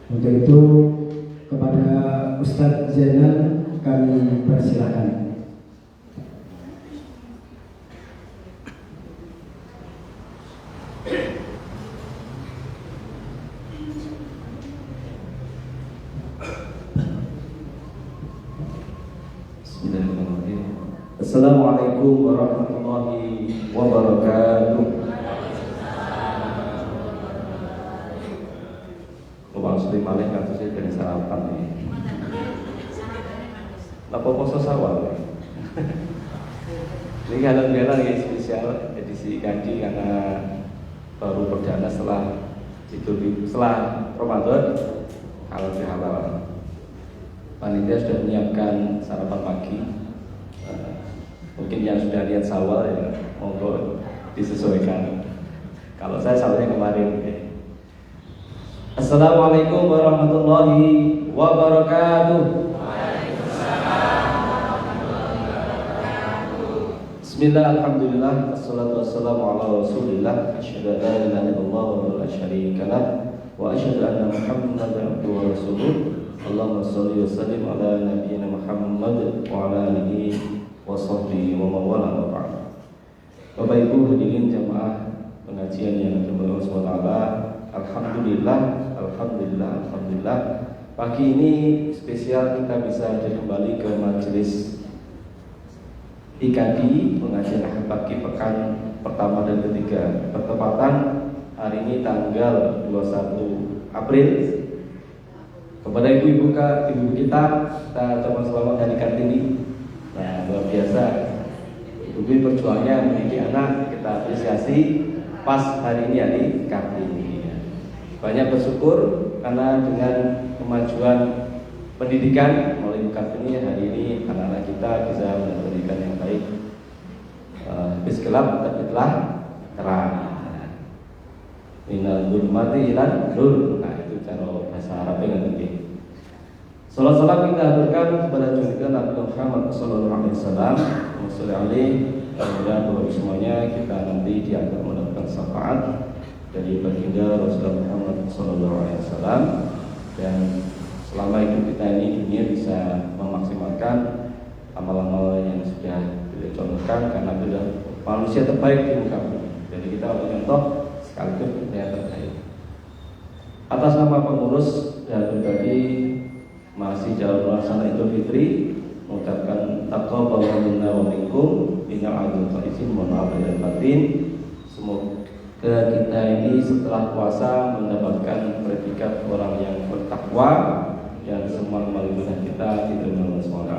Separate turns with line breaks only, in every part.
Untuk itu kepada Ustadz Zainal kami persilakan.
Assalamualaikum warahmatullahi wabarakatuh. Luang sudah malih kan saya dari sarapan nih. Apa poso sawal? Ini galang-galang ya spesial edisi kaji karena baru perdana setelah Ramadan halal bihalal. Panitia sudah menyiapkan sarapan pagi. Mungkin yang sudah lihat sawal ya monggo disesuaikan. Kalau saya sawalnya kemarin. Assalamualaikum warahmatullahi wabarakatuh. Bismillah, alhamdulillah, wassalatu wassalamu ala rasulillah. Asyhadu an la ilaha illallah wa la syarika lah, wa asyhadu anna Muhammadan abduhu wa rasuluh. Allahumma shalli wa sallim ala nabiyyina Muhammad wa ala alihi wa sahbihi wa mawala wa ba'd. Bapak Ibu hadirin jamaah pengajian yang dirahmati Allah SWT, alhamdulillah pagi ini spesial kita bisa kembali ke majelis IKD pengajian akhir pagi pekan pertama dan ketiga, bertepatan hari ini tanggal 21 April. Kepada ibu-ibu kita ucapkan selamat hari Kartini. Nah, luar biasa, ibu perjuangannya mendidik anak, kita apresiasi pas hari ini hari Kartini. Banyak bersyukur karena dengan kemajuan pendidikan melalui Kartini hari ini anak-anak kita bisa mendapat pendidikan yang baik. Habis gelap terbitlah terang. Minal zulmati ilan nur. Nah, itu cara bahasa Arabnya nanti. Salam kita haturkan kepada junjungan Nabi Muhammad sallallahu alaihi wasallam. Mudah-mudahan Bapak semuanya kita nanti dianggap mendapatkan syafaat dari baginda Rasulullah Muhammad sallallahu alaihi wasallam, dan selama hidup kita ini dunia bisa memaksimalkan amal-amal yang sudah dicontohkan karena sudah manusia terbaik di muka bumi. Jadi kita harus contoh sekaligus kita yang terbaik. Atas nama pengurus dan pribadi masih jauh melaksanakan Idul Fitri, mengucapkan taqabbalallahu minna wa minkum innal azizul hakim. Mohon maaf lahir batin. Semoga kita ini setelah puasa mendapatkan predikat orang yang bertakwa, dan semua amal ibadah kita diterima oleh SWT.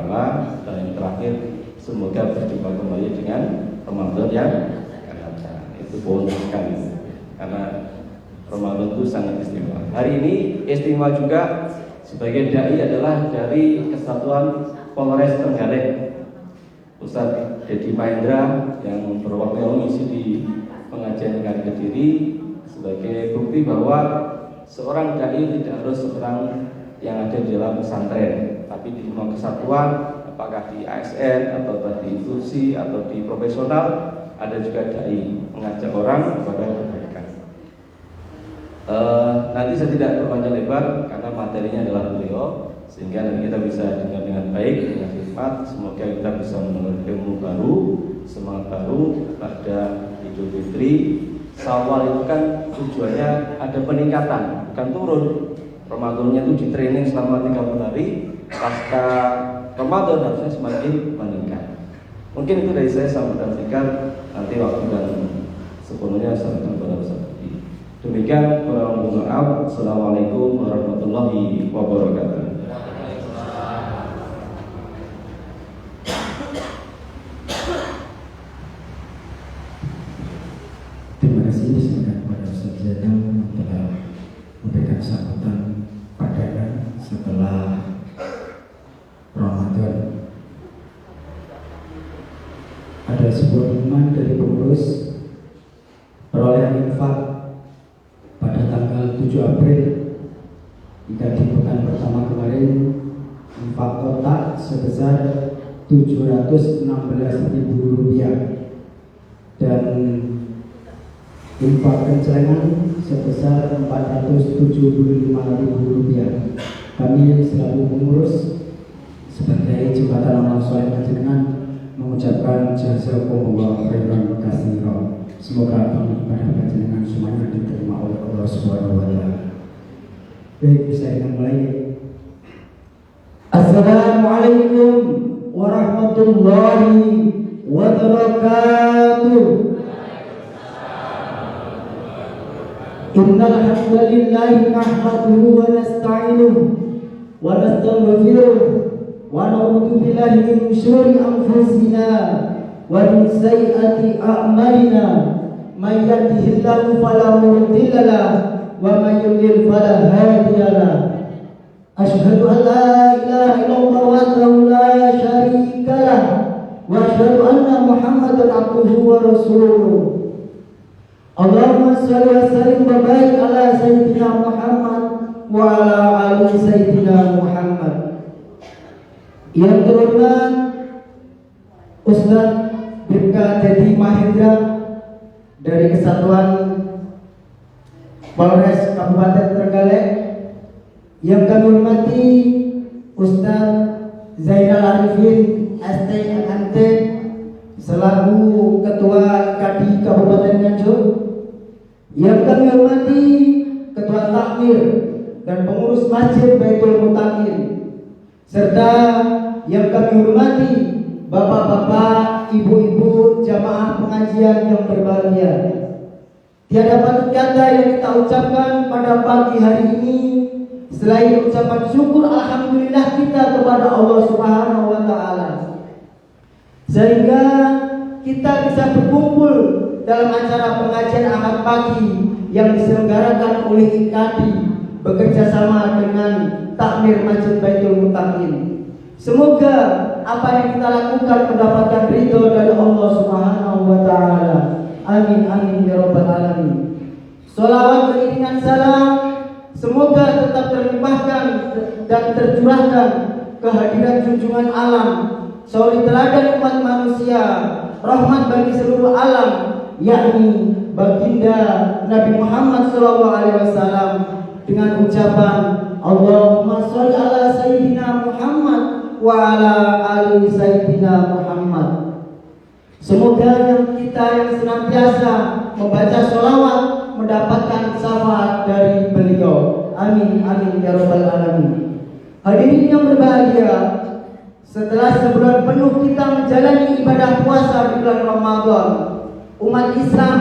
Dan yang terakhir, semoga berjumpa kembali dengan Ramadan yang akan datang. Itu bonus sekali karena Ramadan itu sangat istimewa. Hari ini istimewa juga sebagai dai adalah dari Kesatuan Polres Trenggalek, Ustadz Dedi Mahendra yang berwakil mengisi di pengajian kali Kediri, sebagai bukti bahwa seorang dai tidak harus seorang yang ada di dalam pesantren, tapi di semua kesatuan, apakah di ASN atau di institusi atau di profesional, ada juga dai mengajak orang kepada kebaikan. Nanti saya tidak berpanjang lebar karena materinya adalah beliau, sehingga nanti kita bisa dengar dengan baik, dengan hikmat. Semoga kita bisa mendengar ilmu baru, semangat baru pada Idul Fitri. Syawal itu kan tujuannya ada peningkatan, bukan turun. Ramadannya itu di training selama 30 hari, pasca Ramadan harusnya semakin meningkat. Mungkin itu dari saya, sampaikan singkat. Nanti waktu dan sepenuhnya saya akan berusaha. Demikian, kurang maaf. Assalamualaikum warahmatullahi wabarakatuh.
Terima kasih disediakan kepada Ustaz Zainal telah memberikan sambutan perdana setelah Ramadan. Ada sebuah hikmah dari pengurus perolehan infak pada tanggal 7 April hingga di pekan pertama kemarin, infak kotak sebesar Rp716.000 dan infak kencengan sebesar Rp475.000. Kami selaku pengurus sebagai jembatan amal soleh panjenengan mengucapkan jazakumullah khairan katsira. Semoga ibadah panjenengan semuanya diterima oleh Allah Subhanahu wa taala. Baik, bisa kita mulai. Assalamualaikum warahmatullahi wabarakatuh. Innal hamdalillahi nahmaduhu wa nasta'inuhu wa nastaghfiruh wa na'udzu billahi min syururi anfusina wa min sayyiati a'malina. May yahdihillahu fala mudilla lahu wa may yudlil fala hadiya lahu. Asyhadu an la ilaha illallah wahdahu la syarika lahu wa asyhadu anna Muhammadan abduhu wa rasuluh. Allahumma shalli wa sallim wa barik ala sayyidina Muhammad wa ala ali sayyidina Muhammad. Yang terhormat Ustaz Bribka Dedi Mahendra dari Kesatuan Polres Kabupaten Trenggalek. Yang kami hormati Ustaz Zainal Arifin STMT selaku Ketua KADI Kabupaten Nganjuk. Yang kami hormati Ketua Takmir dan pengurus Masjid Baitul Mutakin, serta yang kami hormati bapak-bapak, ibu-ibu jamaah pengajian yang berbahagia. Tiada patut kata yang kita ucapkan pada pagi hari ini selain ucapan syukur alhamdulillah kita kepada Allah Subhanahu wa taala, sehingga kita bisa berkumpul dalam acara pengajian Ahad pagi yang diselenggarakan oleh IKADI bekerja sama dengan Takmir Masjid Baitul Mutakin. Semoga apa yang kita lakukan mendapatkan ridho dari Allah Subhanahu wa taala. Amin amin ya rabbal alamin. Shalawat beriringan salam semoga tetap terlimpahkan dan tercurahkan kehadiran junjungan alam, suri teladan umat manusia, rahmat bagi seluruh alam, yakni baginda Nabi Muhammad SAW, dengan ucapan Allahumma sholli ala sayyidina Muhammad wa ala ali sayyidina Muhammad. Semoga kita yang senantiasa membaca sholawat mendapatkan syafaat dari beliau. Amin amin ya rabbal alamin. Hadirin yang berbahagia, setelah sebulan penuh kita menjalani ibadah puasa di bulan Ramadan, umat Islam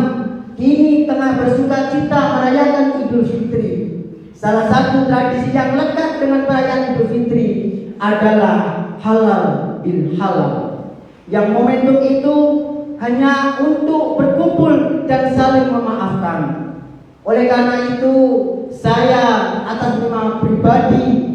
kini tengah bersuka cita merayakan Idul Fitri. Salah satu tradisi yang lekat dengan perayaan Idul Fitri adalah halal bil halal, yang momentum itu hanya untuk berkumpul dan saling memaafkan. Oleh karena itu, saya atas nama pribadi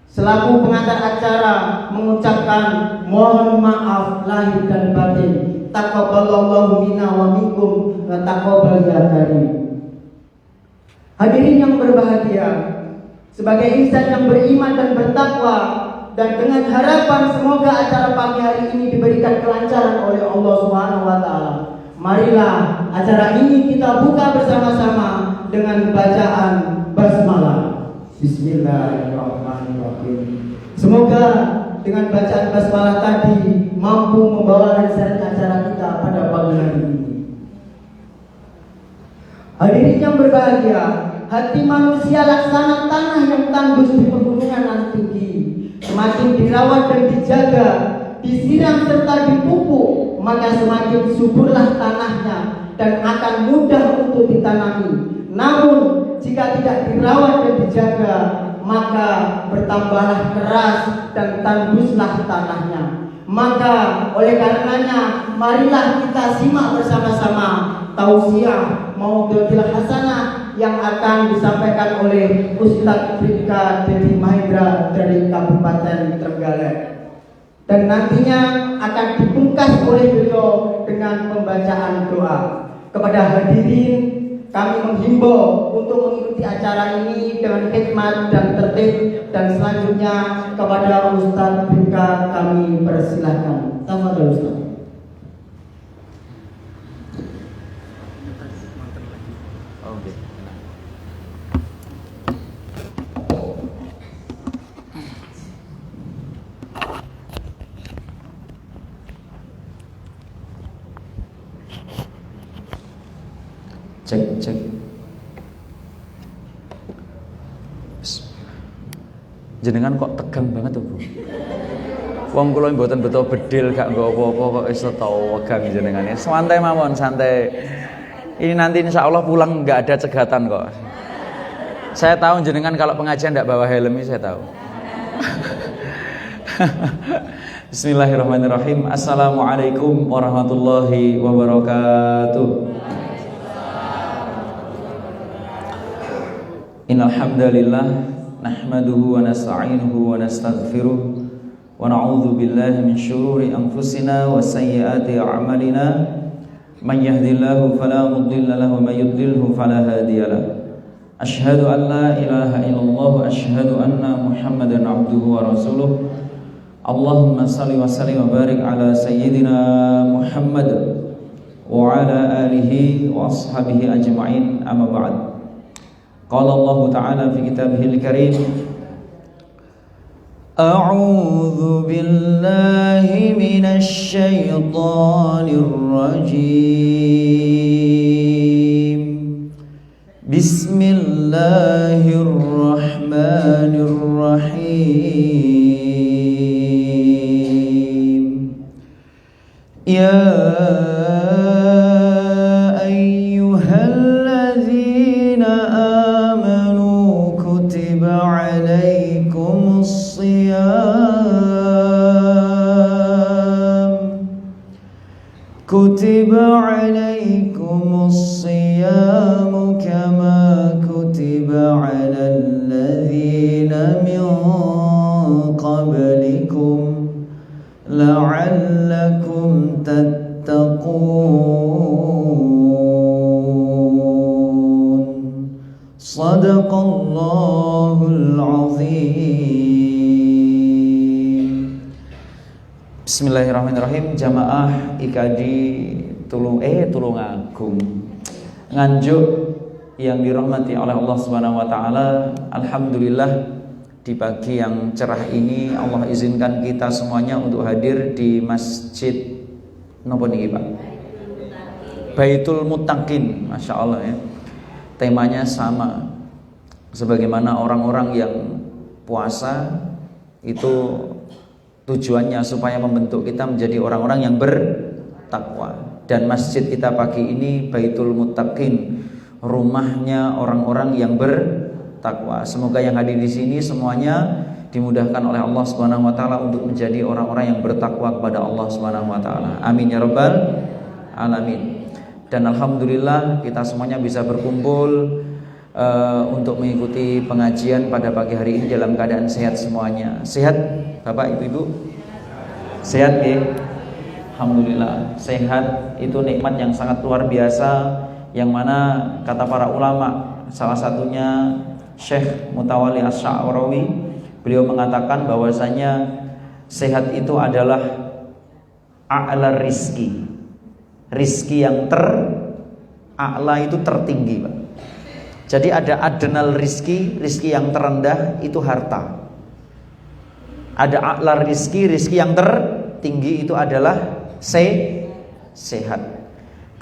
selaku pengantar acara mengucapkan mohon maaf lahir dan batin. Taqabbalallahu minna wa minkum wa taqabbal ya karim. Hadirin yang berbahagia, sebagai insan yang beriman dan bertakwa, dan dengan harapan semoga acara pagi hari ini diberikan kelancaran oleh Allah Subhanahu wa taala, marilah acara ini kita buka bersama-sama dengan bacaan basmalah. Bismillahirrahmanirrahim. Semoga dengan bacaan basmalah tadi mampu membawa lancar acara kita pada pagi hari ini. Hadirin yang berbahagia, hati manusia laksana tanah yang tandus di pegunungan nan tinggi. Semakin dirawat dan dijaga, disiram serta dipupuk, maka semakin suburlah tanahnya dan akan mudah untuk ditanami. Namun jika tidak dirawat dan dijaga, maka bertambahlah keras dan tanduslah tanahnya. Maka oleh karenanya, marilah kita simak bersama-sama tausiah maudhu'il hasanah yang akan disampaikan oleh Ustaz Bribka Dedi Mahendra dari Kabupaten Trenggalek, dan nantinya akan dipungkas oleh beliau dengan pembacaan doa. Kepada hadirin, kami menghimbau untuk mengikuti acara ini dengan hikmat dan tertib, dan selanjutnya kepada Ustaz Bribka kami persilahkan. Tafadhol Ustaz.
Cek. Jenengan kok tegang banget tuh, Bu? Wong kula mboten beto bedil gak nggo apa-apa kok iso tau wegang jenengane. Santai mawon, santai. Ini nanti insya Allah pulang nggak ada cegatan kok. Saya tahu jenengan kalau pengajian nggak bawa helm, saya tahu. Bismillahirrahmanirrahim. Assalamualaikum warahmatullahi wabarakatuh. Innal hamdalillah nahmaduhu wa nasta'inuhu wa nastaghfiruh wa na'udzu billahi min syururi anfusina wa sayyiati a'malina. Man yahdihillahu fala mudilla lahu wa may yudlilhu fala hadiyalah. Asyhadu an la ilaha illallah wa asyhadu anna Muhammadan abduhu wa rasuluh. Allahumma salli wa sallim wa barik ala sayyidina Muhammad wa ala alihi wa ashabihi ajma'in, amma ba'd. Qala Allah ta'ala fi kitabihil karim, A'udzu billahi minasy syaithanir rajim. Bismillahirrahmanirrahim. Ya ayyuhalladzina amanu kutiba alaikumus siyam. Kutiba alaikumus siyam kama kutiba alal ladzina min qablikum la'allakum tattaqun. Sadaqallahul azim. Bismillahirrahmanirrahim. Jamaah IKD Tulungagung Nganjuk yang dirahmati oleh Allah Subhanahu wa taala. Alhamdulillah di pagi yang cerah ini Allah izinkan kita semuanya untuk hadir di Masjid napa niki, Pak? Baitul Muttaqin. Masya Allah ya. Temanya sama sebagaimana orang-orang yang puasa itu tujuannya supaya membentuk kita menjadi orang-orang yang bertakwa. Dan masjid kita pagi ini Baitul Muttaqin, rumahnya orang-orang yang bertakwa. Semoga yang hadir di sini semuanya dimudahkan oleh Allah Subhanahu wa taala untuk menjadi orang-orang yang bertakwa kepada Allah Subhanahu wa taala. Amin ya rabbal alamin. Dan alhamdulillah kita semuanya bisa berkumpul untuk mengikuti pengajian pada pagi hari ini dalam keadaan sehat semuanya. Sehat Bapak Ibu? Sehat ya? Alhamdulillah. Sehat itu nikmat yang sangat luar biasa, yang mana kata para ulama, salah satunya Syekh Mutawalli Asy-Sya'rawi, beliau mengatakan bahwasanya sehat itu adalah a'la rizki. Rizki yang a'la itu tertinggi, Pak. Jadi ada adnal rizki, rizki yang terendah itu harta. Ada a'la rizki, rizki yang tertinggi itu adalah sehat.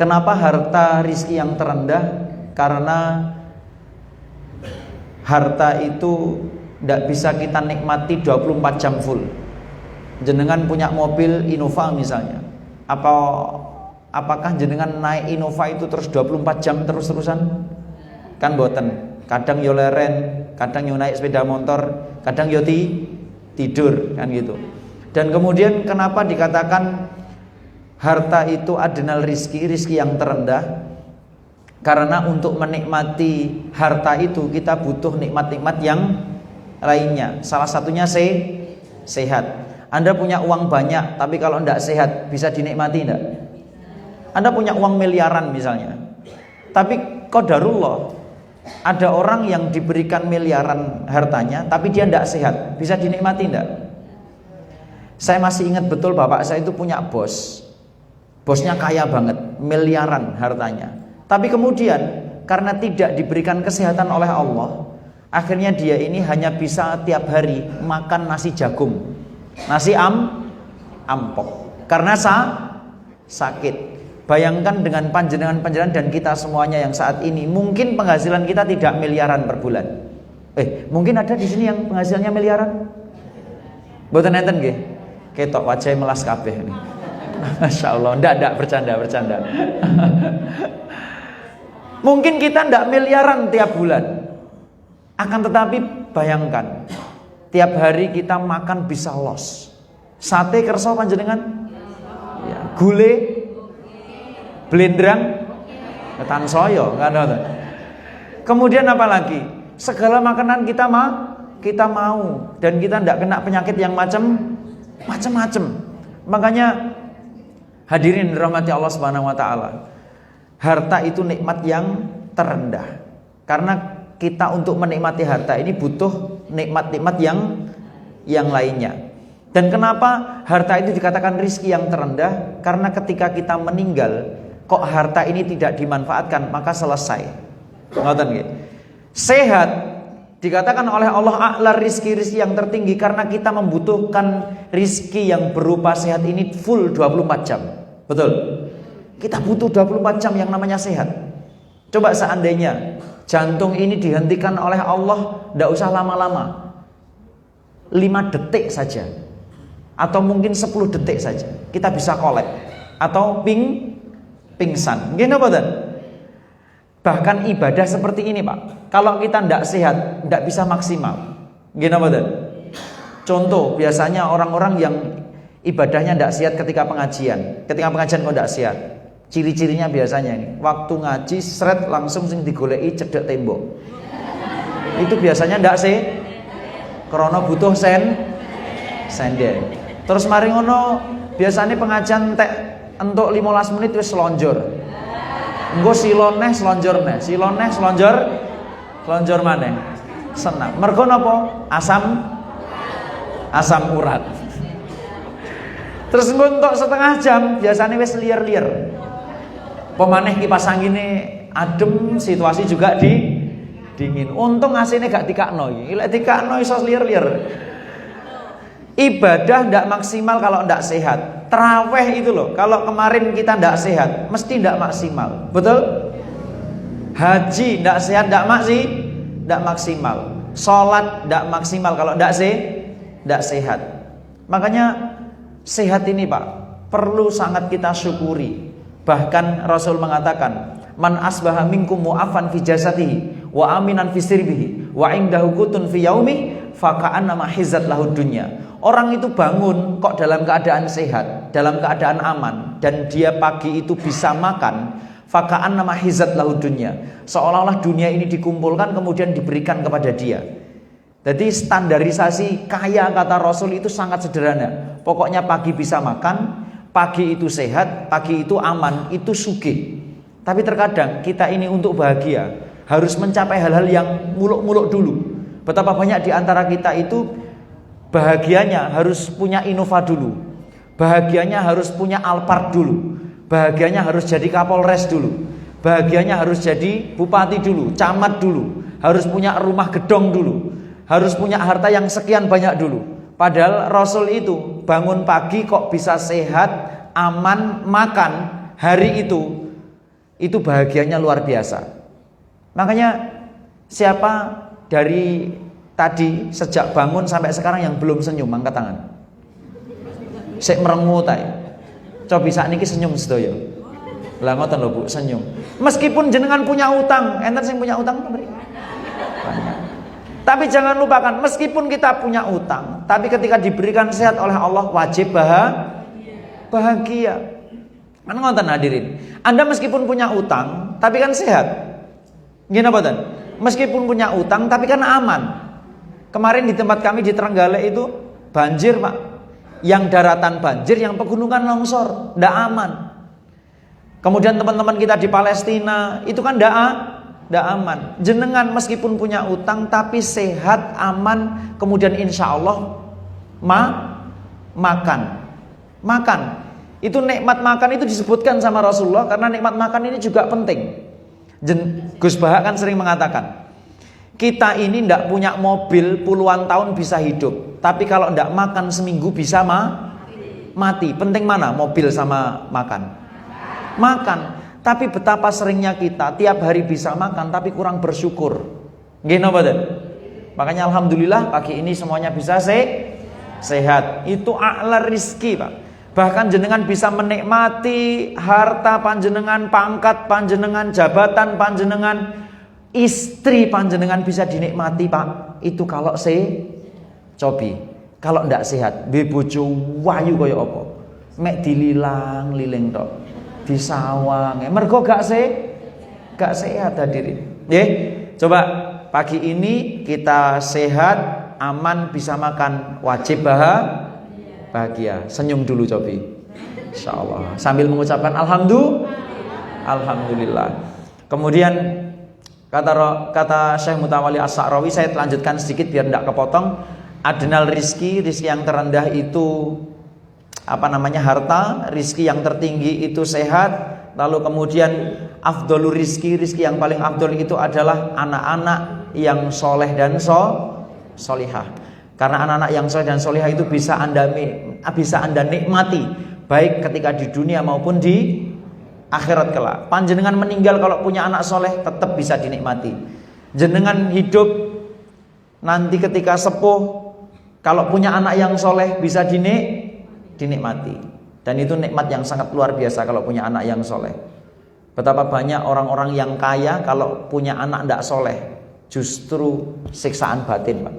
Kenapa harta rizki yang terendah? Karena harta itu tidak bisa kita nikmati 24 jam full. Jenengan punya mobil Innova misalnya, apakah jenengan naik Innova itu terus 24 jam terus-terusan? Kan boten. Kadang yo leren, kadang yo naik sepeda motor, kadang yo tidur kan gitu. Dan kemudian kenapa dikatakan harta itu adnal rizki, rizki yang terendah? Karena untuk menikmati harta itu kita butuh nikmat-nikmat yang lainnya. Salah satunya sehat. Anda punya uang banyak, tapi kalau tidak sehat bisa dinikmati tidak? Anda punya uang miliaran misalnya, tapi qadarullah ada orang yang diberikan miliaran hartanya, tapi dia tidak sehat, bisa dinikmati tidak? Saya masih ingat betul bapak saya itu punya bos. Bosnya kaya banget, miliaran hartanya. Tapi kemudian karena tidak diberikan kesehatan oleh Allah, akhirnya dia ini hanya bisa tiap hari makan nasi jagung, nasi ampok. Karena sakit. Bayangkan dengan panjenengan dan kita semuanya yang saat ini, mungkin penghasilan kita tidak miliaran per bulan. Mungkin ada di sini yang penghasilannya miliaran? Mboten enten nggih. Ketok wajah melas kabeh ini. Masya Allah, enggak bercanda. Mungkin kita enggak miliaran tiap bulan. Akan tetapi bayangkan, tiap hari kita makan bisa los. Sate kerso panjenengan? Ya, gule, blendrang, ketan soyo, kan? Kemudian apa lagi? Segala makanan kita mau, dan kita enggak kena penyakit yang macam-macam. Makanya hadirin dirahmati Allah Subhanahu wa taala. Harta itu nikmat yang terendah. Karena kita untuk menikmati harta ini butuh nikmat-nikmat yang lainnya. Dan kenapa harta itu dikatakan rizki yang terendah? Karena ketika kita meninggal, kok harta ini tidak dimanfaatkan, maka selesai. Ngoten nggih. Sehat dikatakan oleh Allah a'la rizki yang tertinggi, karena kita membutuhkan rizki yang berupa sehat ini full 24 jam. Betul? Kita butuh 24 jam yang namanya sehat. Coba seandainya jantung ini dihentikan oleh Allah, tidak usah lama-lama, 5 detik saja, atau mungkin 10 detik saja, kita bisa kolek atau pingsan. Gini apa? Bahkan ibadah seperti ini Pak, kalau kita tidak sehat, tidak bisa maksimal. Gini apa? Contoh, biasanya orang-orang yang ibadahnya tidak sehat ketika pengajian kok tidak sehat. Ciri-cirinya biasanya ini, waktu ngaji seret langsung sing digoleki cedek tembok. Itu biasanya ndak sih, karena butuh senden. Terus mari ngono, biasanya pengajian tek entuk 15 menit wis selonjor. Engko siloneh selonjor maneh. Senang. Mergo napa? Asam urat. Terus engko entuk setengah jam, biasanya wis liar-liar. Pemaneh kipas angine adem, situasi juga dingin. Untung AC-ne gak dikakno iki. Lek dikakno iso liar-liar. Ibadah ndak maksimal kalau ndak sehat. Tarawih itu loh, kalau kemarin kita ndak sehat, mesti ndak maksimal. Betul? Haji ndak sehat ndak maksimal. Salat ndak maksimal kalau ndak sehat. Makanya sehat ini Pak, perlu sangat kita syukuri. Bahkan Rasul mengatakan, man asbaha minkum mu'afan fi jasadihi wa aminan fi sirbihi wa indahu qutun fi yaumi faka'annama hizat lahud dunya. Orang itu bangun kok dalam keadaan sehat, dalam keadaan aman, dan dia pagi itu bisa makan, faka'annama hizat lahud dunya. Seolah-olah dunia ini dikumpulkan kemudian diberikan kepada dia. Jadi standarisasi kaya kata Rasul itu sangat sederhana. Pokoknya pagi bisa makan, pagi itu sehat, pagi itu aman, itu sugih. Tapi terkadang kita ini untuk bahagia harus mencapai hal-hal yang muluk-muluk dulu. Betapa banyak di antara kita itu bahagianya harus punya Innova dulu, bahagianya harus punya Alphard dulu, bahagianya harus jadi Kapolres dulu, bahagianya harus jadi bupati dulu, camat dulu, harus punya rumah gedong dulu, harus punya harta yang sekian banyak dulu. Padahal Rasul itu bangun pagi kok bisa sehat, aman, makan, hari itu bahagianya luar biasa. Makanya siapa dari tadi sejak bangun sampai sekarang yang belum senyum, angkat tangan. Sik merengut ae. Coba bisa niki senyum sedaya. Lah ngoten lho Bu, senyum. Meskipun jenengan punya utang, enten sing punya utang banyak. Tapi jangan lupakan, meskipun kita punya utang, tapi ketika diberikan sehat oleh Allah, wajib bahagia. Kan ngoten hadirin. Anda meskipun punya utang, tapi kan sehat. Gini apa ten? Meskipun punya utang, tapi kan aman. Kemarin di tempat kami di Trenggalek itu banjir Pak. Yang daratan banjir, yang pegunungan longsor, ndak aman. Kemudian teman-teman kita di Palestina itu kan ndak aman. Jenengan meskipun punya utang tapi sehat, aman, kemudian insya Allah makan. Itu nikmat makan itu disebutkan sama Rasulullah, karena nikmat makan ini juga penting. Gus Bahak kan sering mengatakan, kita ini ndak punya mobil puluhan tahun bisa hidup, tapi kalau ndak makan seminggu bisa mati. Penting mana mobil sama makan? makan. Tapi betapa seringnya kita tiap hari bisa makan tapi kurang bersyukur. Nggih napa mboten? Makanya alhamdulillah pagi ini semuanya bisa sehat. Itu a'la rizki, Pak. Bahkan jenengan bisa menikmati harta panjenengan, pangkat panjenengan, jabatan panjenengan, istri panjenengan bisa dinikmati, Pak. Itu kalau cobi. Kalau ndak sehat, be bojo wayu kaya apa? Mek dililang-liling tok. Disawang. Mergo gak sehat hadirin. Nggih. Coba pagi ini kita sehat, aman, bisa makan, wajib bahagia. Senyum dulu cobi. Insyaallah. Sambil mengucapkan alhamdulillah. Kemudian kata Syekh Mutawalli As-Sa'rawi, saya lanjutkan sedikit biar tidak kepotong. Adnal rizki yang terendah itu harta, rizki yang tertinggi itu sehat. Lalu kemudian afdolur rizki yang paling afdol itu adalah anak-anak yang soleh dan solihah. Karena anak-anak yang soleh dan solihah itu bisa anda nikmati baik ketika di dunia maupun di akhirat kelak. Panjenengan meninggal kalau punya anak soleh tetap bisa dinikmati. Jenengan hidup nanti ketika sepuh kalau punya anak yang soleh bisa dinikmati. Dan itu nikmat yang sangat luar biasa kalau punya anak yang soleh. Betapa banyak orang-orang yang kaya kalau punya anak tidak soleh, justru siksaan batin, Pak.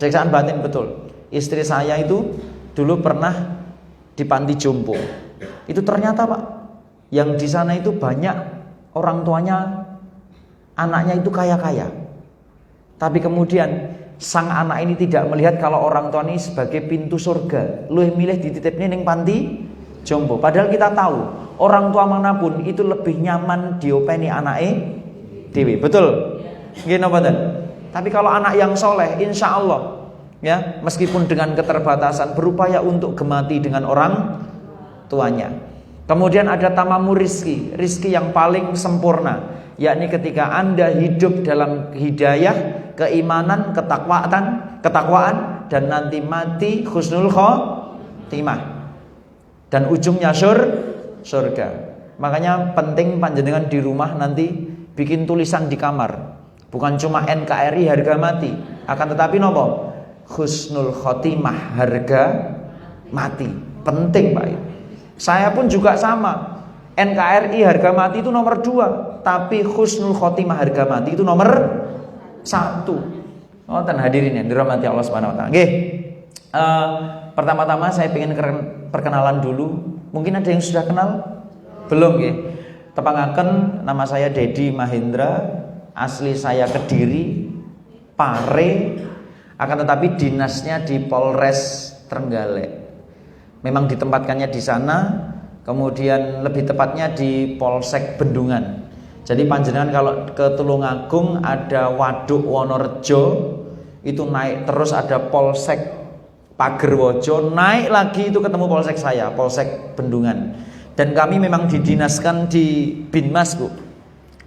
Siksaan batin betul. Istri saya itu dulu pernah di panti jompo. Itu ternyata, Pak, yang di sana itu banyak orang tuanya anaknya itu kaya-kaya. Tapi kemudian sang anak ini tidak melihat kalau orang tua ini sebagai pintu surga. Luwih milih dititipnya ning panti jompo. Padahal kita tahu orang tua manapun itu lebih nyaman diopeni anake dhewe. Betul? Nggih napa mboten? Tapi kalau anak yang soleh, insya Allah ya, meskipun dengan keterbatasan berupaya untuk gemati dengan orang tuanya. Kemudian ada tamamu rizki yang paling sempurna, yakni ketika Anda hidup dalam hidayah, keimanan, ketakwaan dan nanti mati husnul khotimah dan ujungnya surga. Makanya penting panjenengan di rumah nanti bikin tulisan di kamar. Bukan cuma NKRI harga mati, akan tetapi nopo? Husnul khotimah harga mati. Penting, Pak. Saya pun juga sama. NKRI harga mati itu nomor 2, tapi husnul khotimah harga mati itu nomor 1. Oh, dan hadirin yang dirahmati Allah Subhanahu wa taala. Nggih. Pertama-tama saya ingin perkenalan dulu. Mungkin ada yang sudah kenal? Belum nggih. Tepangaken, nama saya Dedi Mahendra. Asli saya Kediri, Pare, akan tetapi dinasnya di Polres Trenggalek. Memang ditempatkannya di sana, kemudian lebih tepatnya di Polsek Bendungan. Jadi panjenengan kalau ke Tulungagung ada Waduk Wonorejo, itu naik terus ada Polsek Pagerwojo, naik lagi itu ketemu Polsek saya, Polsek Bendungan. Dan kami memang didinaskan di Binmas, Bu.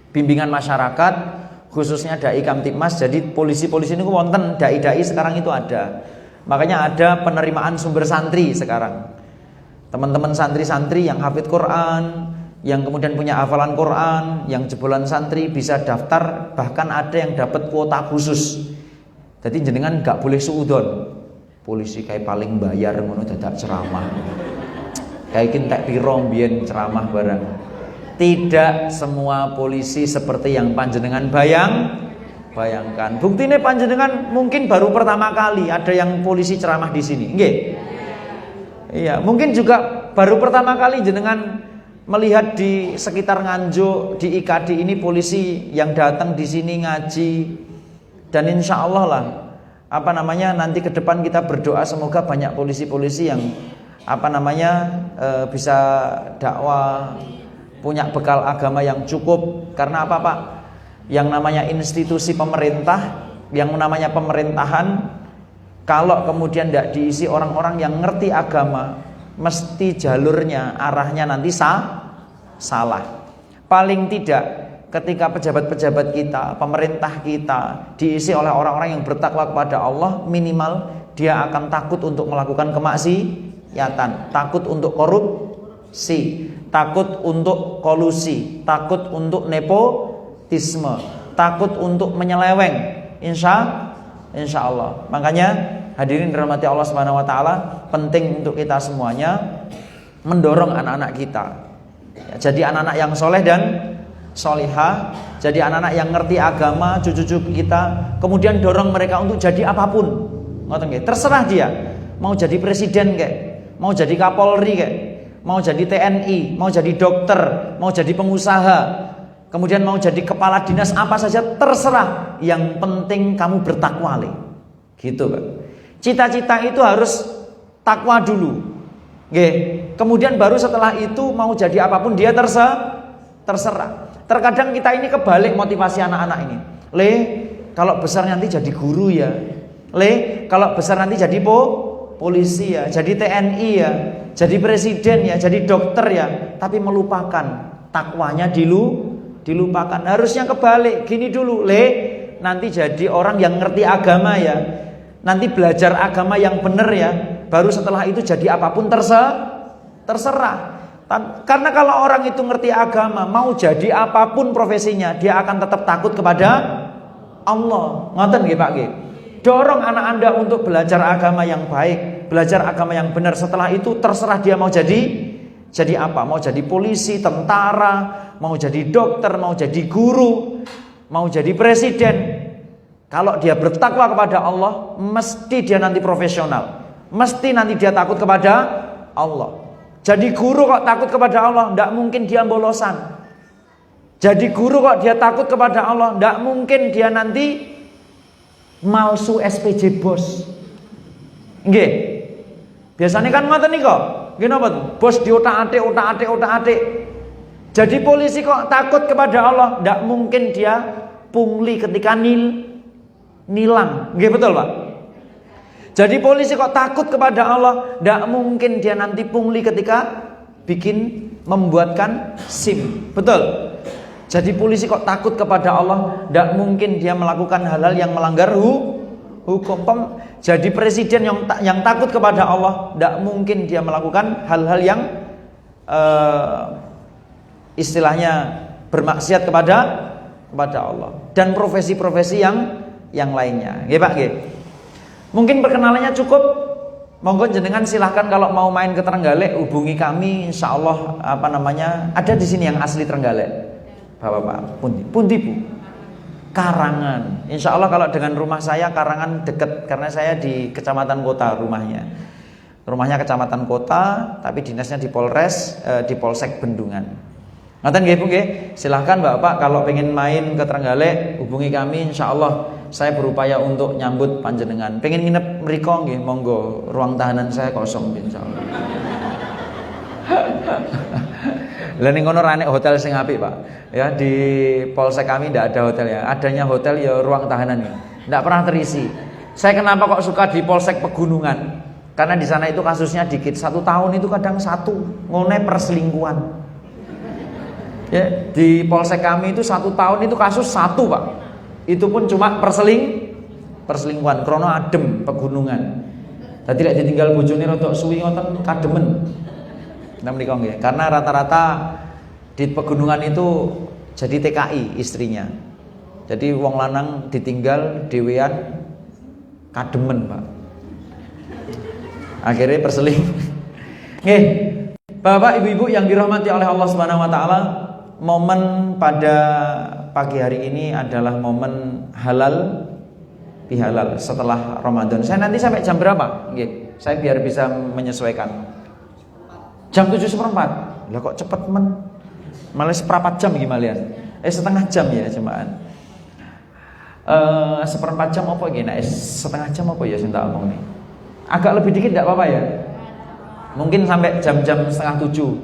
Bimbingan masyarakat, khususnya dai Kamtibmas. Jadi polisi-polisi ini wonten, dai-dai sekarang itu ada. Makanya ada penerimaan sumber santri sekarang. Teman-teman santri-santri yang hafid Quran, yang kemudian punya hafalan Quran, yang jebolan santri bisa daftar, bahkan ada yang dapat kuota khusus. Jadi jenengan gak boleh suudon. Polisi kayak paling bayar ngono dadak ceramah. Kayak kintek piro mbiyen ceramah barang. Tidak semua polisi seperti yang panjenengan bayangkan. Buktinya panjenengan mungkin baru pertama kali ada yang polisi ceramah di sini, nggih? Iya, mungkin juga baru pertama kali jenengan melihat di sekitar Nganjuk di IKD ini polisi yang datang di sini ngaji. Dan insya Allah lah, nanti ke depan kita berdoa semoga banyak polisi-polisi yang bisa dakwah, punya bekal agama yang cukup. Karena apa, Pak? Yang namanya institusi pemerintah, yang namanya pemerintahan, kalau kemudian tidak diisi orang-orang yang ngerti agama, mesti jalurnya, arahnya nanti salah. Paling tidak ketika pejabat-pejabat kita, pemerintah kita diisi oleh orang-orang yang bertakwa kepada Allah, minimal dia akan takut untuk melakukan kemaksiatan, takut untuk takut untuk kolusi, takut untuk nepotisme, takut untuk menyeleweng. Insya Allah. Makanya hadirin dirahmati Allah Subhanahu wa taala, penting untuk kita semuanya mendorong anak-anak kita. Jadi anak-anak yang soleh dan solihah, jadi anak-anak yang ngerti agama, cucu-cucu kita, kemudian dorong mereka untuk jadi apapun. Terserah dia, mau jadi presiden kek, mau jadi Kapolri kek, mau jadi TNI, mau jadi dokter, mau jadi pengusaha, kemudian mau jadi kepala dinas apa saja, terserah. Yang penting kamu bertakwa, gitu Pak. Cita-cita itu harus takwa dulu. Kemudian baru setelah itu mau jadi apapun dia terserah. Terkadang kita ini kebalik motivasi anak-anak ini. Kalau besar nanti jadi guru ya. Kalau besar nanti jadi polisi ya, jadi TNI ya, jadi presiden ya, jadi dokter ya. Tapi melupakan takwanya dilupakan. Harusnya kebalik, gini dulu, nanti jadi orang yang ngerti agama ya. Nanti belajar agama yang benar ya. Baru setelah itu jadi apapun terserah. Karena kalau orang itu ngerti agama, mau jadi apapun profesinya, dia akan tetap takut kepada Allah. Ngoten nggih Pak nggih. Dorong anak Anda untuk belajar agama yang baik, belajar agama yang benar. Setelah itu terserah dia mau jadi apa? Mau jadi polisi, tentara, mau jadi dokter, mau jadi guru, mau jadi presiden. Kalau dia bertakwa kepada Allah, mesti dia nanti profesional. Mesti nanti dia takut kepada Allah. Jadi guru kok takut kepada Allah, tidak mungkin dia bolosan. Jadi guru kok dia takut kepada Allah, tidak mungkin dia nanti malsu SPJ bos. Nggih. Biasanya kan ngoten niku. Nggih napa? Bos diotak-atik. Jadi polisi kok takut kepada Allah, tidak mungkin dia pungli ketika nilang. Nggih betul, Pak? Jadi polisi kok takut kepada Allah, tidak mungkin dia nanti pungli ketika membuatkan SIM. Betul? Jadi polisi kok takut kepada Allah, tidak mungkin dia melakukan hal-hal yang melanggar hukum. Jadi presiden yang takut kepada Allah, tidak mungkin dia melakukan hal-hal yang istilahnya bermaksiat kepada Allah. Dan profesi-profesi yang lainnya. Nggih Pak nggih. Mungkin perkenalannya cukup. Monggo jenengan silahkan kalau mau main ke Trenggalek hubungi kami, insya Allah ada di sini yang asli Trenggalek. Bapak pundi Bu? Karangan. Insya Allah kalau dengan rumah saya Karangan dekat, karena saya di Kecamatan Kota rumahnya Kecamatan Kota, tapi dinasnya di Polres, di Polsek Bendungan. Ngoten nggih Bu nggih. Silahkan Bapak kalau pengen main ke Trenggalek hubungi kami, insya Allah saya berupaya untuk nyambut panjenengan. Pengen nginep mriko nggih, monggo, ruang tahanan saya kosong insyaallah. Lah ning kono rane hotel sing apik, Pak. Ya di Polsek kami ndak ada hotel ya. Adanya hotel ya ruang tahanan ya. Ndak pernah terisi. Saya kenapa kok suka di Polsek Pegunungan? Karena di sana itu kasusnya dikit. 1 tahun itu kadang 1 ngone perselingkuhan. Ya, di Polsek kami itu 1 tahun itu kasus 1, Pak. Itu pun cuma perselingkuhan krono adem Pegunungan. Dadi lek ditinggal bojone rodok suwi ngoten kademen. Nah menika nggih, karena rata-rata di Pegunungan itu jadi TKI istrinya. Jadi wong lanang ditinggal dhewean kademen, Pak. Akhirnya perseling. Nggih. Bapak Ibu-ibu yang dirahmati oleh Allah Subhanahu wa taala, momen pada pagi hari ini adalah momen halal bihalal setelah Ramadan. Saya nanti sampai jam berapa? Nggih, saya biar bisa menyesuaikan. Jam 7:15. Lah kok cepet men? Malah seperempat jam gimana? Setengah jam ya jemaah. Seperempat jam apa gini? Setengah jam apa ya sing tak omong nih? Agak lebih dikit enggak apa-apa ya? Mungkin sampai jam-jam setengah 7.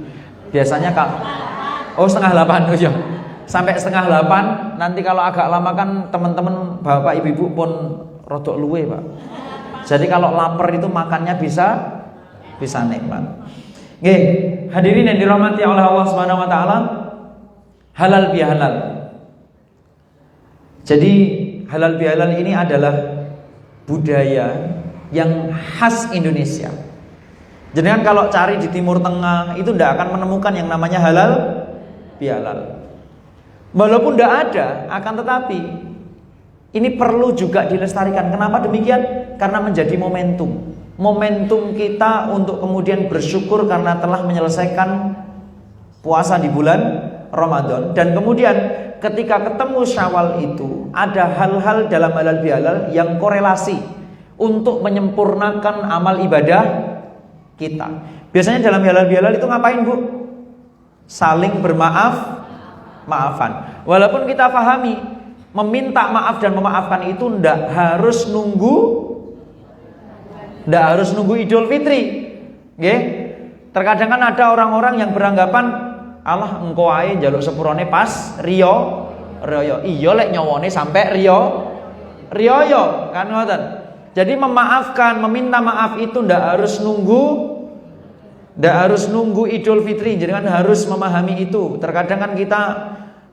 Biasanya setengah 8 ya. Sampai setengah 8. Nanti kalau agak lama kan teman-teman bapak ibu-ibu pun rodok luwe, Pak. Jadi kalau lapar itu makannya bisa nikmat. Nggih, hadirin yang dirahmati oleh Allah Subhanahu wa taala, halal bihalal. Jadi halal bihalal ini adalah budaya yang khas Indonesia. Jenengan kalau cari di Timur Tengah itu tidak akan menemukan yang namanya halal bihalal. Walaupun tidak ada, akan tetapi ini perlu juga dilestarikan. Kenapa demikian? Karena menjadi momentum. Momentum kita untuk kemudian bersyukur karena telah menyelesaikan puasa di bulan Ramadan. Dan kemudian ketika ketemu Syawal itu ada hal-hal dalam halal bihalal yang korelasi untuk menyempurnakan amal ibadah kita. Biasanya dalam halal bihalal itu ngapain, Bu? Saling maafan. Walaupun kita pahami meminta maaf dan memaafkan itu ndak harus nunggu Idul Fitri. Nggih. Terkadang kan ada orang-orang yang beranggapan Allah engko ae njaluk sepurone pas riyo. Iya lek nyowone sampai riyo kan ngoten. Jadi memaafkan, meminta maaf itu ndak harus nunggu Idul Fitri. Jadi kan harus memahami itu. Terkadang kan kita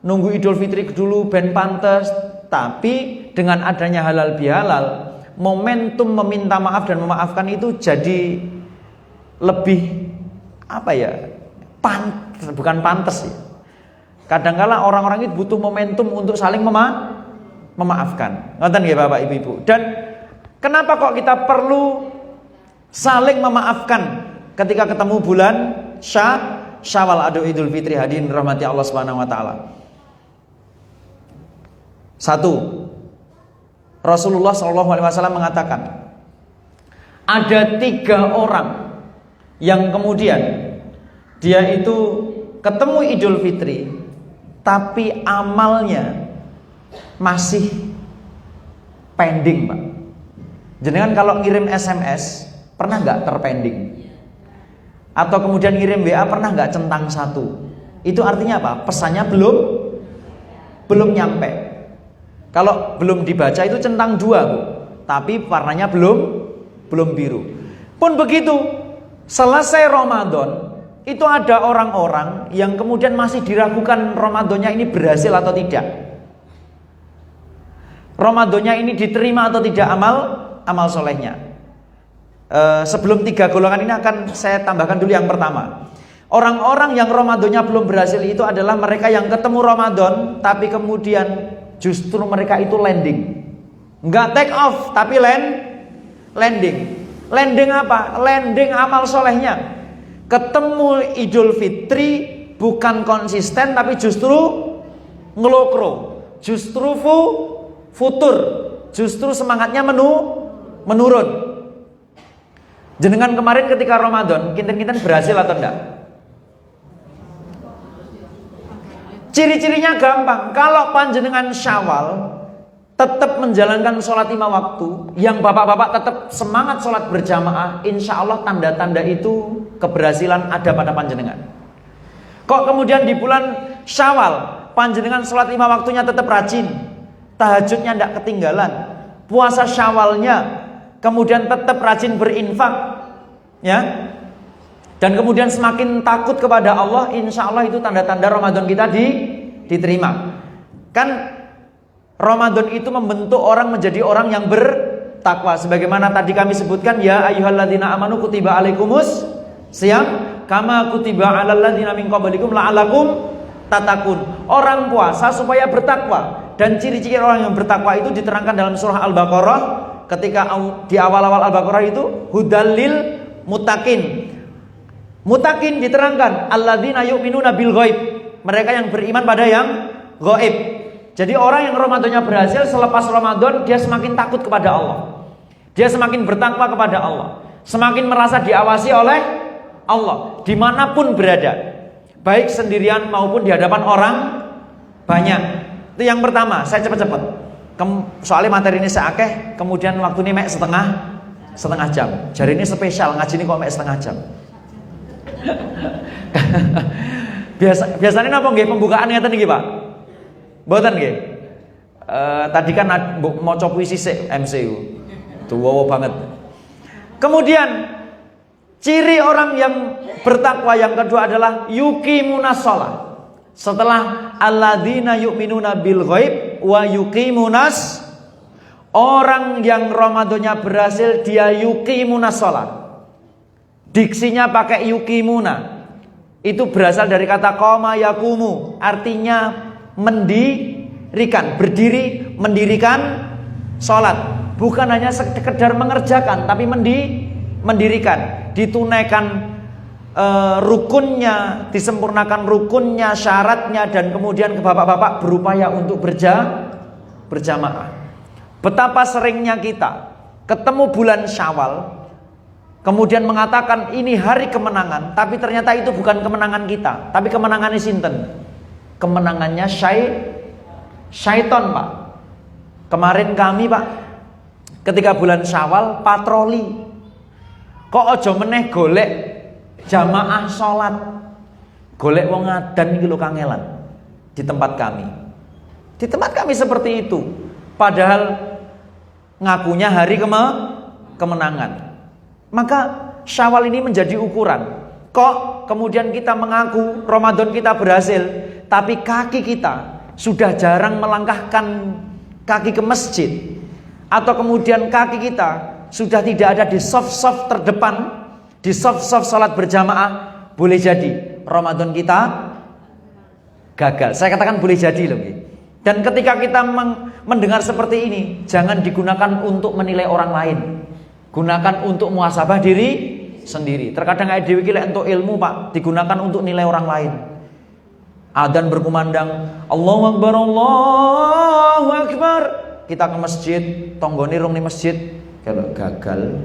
nunggu Idul Fitri dulu ben pantes, tapi dengan adanya halal bihalal, momentum meminta maaf dan memaafkan itu jadi lebih bukan pantas ya. Kadangkala orang-orang itu butuh momentum untuk saling memaafkan. Ngoten nggih Bapak Ibu. Dan kenapa kok kita perlu saling memaafkan ketika ketemu bulan Syawal atau Idul Fitri? Hadirin rahmati Allah Subhanahu wa taala. Satu, Rasulullah SAW mengatakan ada 3 orang yang kemudian dia itu ketemu Idul Fitri tapi amalnya masih pending, Pak. Jenengan kalau ngirim SMS pernah nggak terpending? Atau kemudian ngirim WA pernah nggak centang 1? Itu artinya apa? Pesannya belum nyampe. Kalau belum dibaca itu centang 2, Bu. Tapi warnanya belum biru. Pun begitu, selesai Ramadan, itu ada orang-orang yang kemudian masih diragukan Ramadannya ini berhasil atau tidak. Ramadannya ini diterima atau tidak amal solehnya. Sebelum 3 golongan ini akan saya tambahkan dulu yang pertama. Orang-orang yang Ramadannya belum berhasil itu adalah mereka yang ketemu Ramadan tapi kemudian justru mereka itu landing. Enggak take off tapi landing. Landing apa? Landing amal solehnya. Ketemu Idul Fitri bukan konsisten tapi justru ngelokro, justru futur, justru semangatnya menurun. Jenengan kemarin ketika Ramadan kinten-kinten berhasil atau enggak? Ciri-cirinya gampang. Kalau panjenengan Syawal tetap menjalankan sholat 5 waktu, yang bapak-bapak tetap semangat sholat berjamaah, insya Allah tanda-tanda itu keberhasilan ada pada panjenengan. Kok kemudian di bulan Syawal panjenengan sholat 5 waktunya tetap rajin, tahajudnya tidak ketinggalan, puasa Syawalnya kemudian tetap rajin berinfak, ya, dan kemudian semakin takut kepada Allah, insya Allah itu tanda-tanda Ramadan kita diterima. Kan Ramadan itu membentuk orang menjadi orang yang bertakwa. Sebagaimana tadi kami sebutkan, ya ayyuhalladzina amanu kutiba alaikumus syiyam kama kutiba alal ladzina min qablikum la'allakum tattaqun. Orang puasa supaya bertakwa. Dan ciri-ciri orang yang bertakwa itu diterangkan dalam surah Al-Baqarah. Ketika di awal-awal Al-Baqarah itu hudallil muttaqin. Muttaqin diterangkan alladzina yu'minuna bil ghaib. Mereka yang beriman pada yang ghaib. Jadi orang yang Ramadannya berhasil, selepas Ramadan dia semakin takut kepada Allah. Dia semakin bertakwa kepada Allah, semakin merasa diawasi oleh Allah dimanapun berada, baik sendirian maupun di hadapan orang banyak. Itu yang pertama. Saya cepat-cepat soalnya materi ini seakeh, kemudian waktu ini mek setengah jam. Jadi ini spesial, ngaji ini kok mek setengah jam. Biasanya napa nggih pembukaan ngeten iki, Pak? Mboten nggih. Tadi kan maca puisi sik MCU. Tuwa banget. Kemudian ciri orang yang bertakwa yang kedua adalah yuqimunas shalah. Setelah alladzina yu'minuna bil ghaib wa yuqimunas, orang yang Ramadannya berhasil dia yuqimunas shalah. Diksinya pakai yukimuna. Itu berasal dari kata qoma yakumu, artinya mendirikan, berdiri, mendirikan sholat. Bukan hanya sekedar mengerjakan, tapi mendirikan, ditunaikan rukunnya, disempurnakan rukunnya, syaratnya, dan kemudian bapak-bapak berupaya untuk berjamaah. Betapa seringnya kita ketemu bulan Syawal, kemudian mengatakan ini hari kemenangan, tapi ternyata itu bukan kemenangan kita, tapi kemenangannya sinten? Kemenangannya syaiton, Pak. Kemarin kami, Pak, ketika bulan Syawal patroli, kok ojo meneh golek jamaah sholat, golek wong ngadan iki lho kangelan di tempat kami. Di tempat kami seperti itu, padahal ngakunya hari kemenangan. Maka Syawal ini menjadi ukuran. Kok kemudian kita mengaku Ramadan kita berhasil, tapi kaki kita sudah jarang melangkahkan kaki ke masjid, atau kemudian kaki kita sudah tidak ada di saf-saf terdepan, di saf-saf salat berjamaah. Boleh jadi Ramadan kita gagal. Saya katakan boleh jadi loh. Dan ketika kita mendengar seperti ini, jangan digunakan untuk menilai orang lain, gunakan untuk muhasabah diri sendiri. Terkadang ayat dewi kira untuk ilmu, Pak, digunakan untuk nilai orang lain. Adzan berkumandang, Allahu Akbar, Allahu Akbar. Kita ke masjid, tonggone rong di masjid, kalau gagal.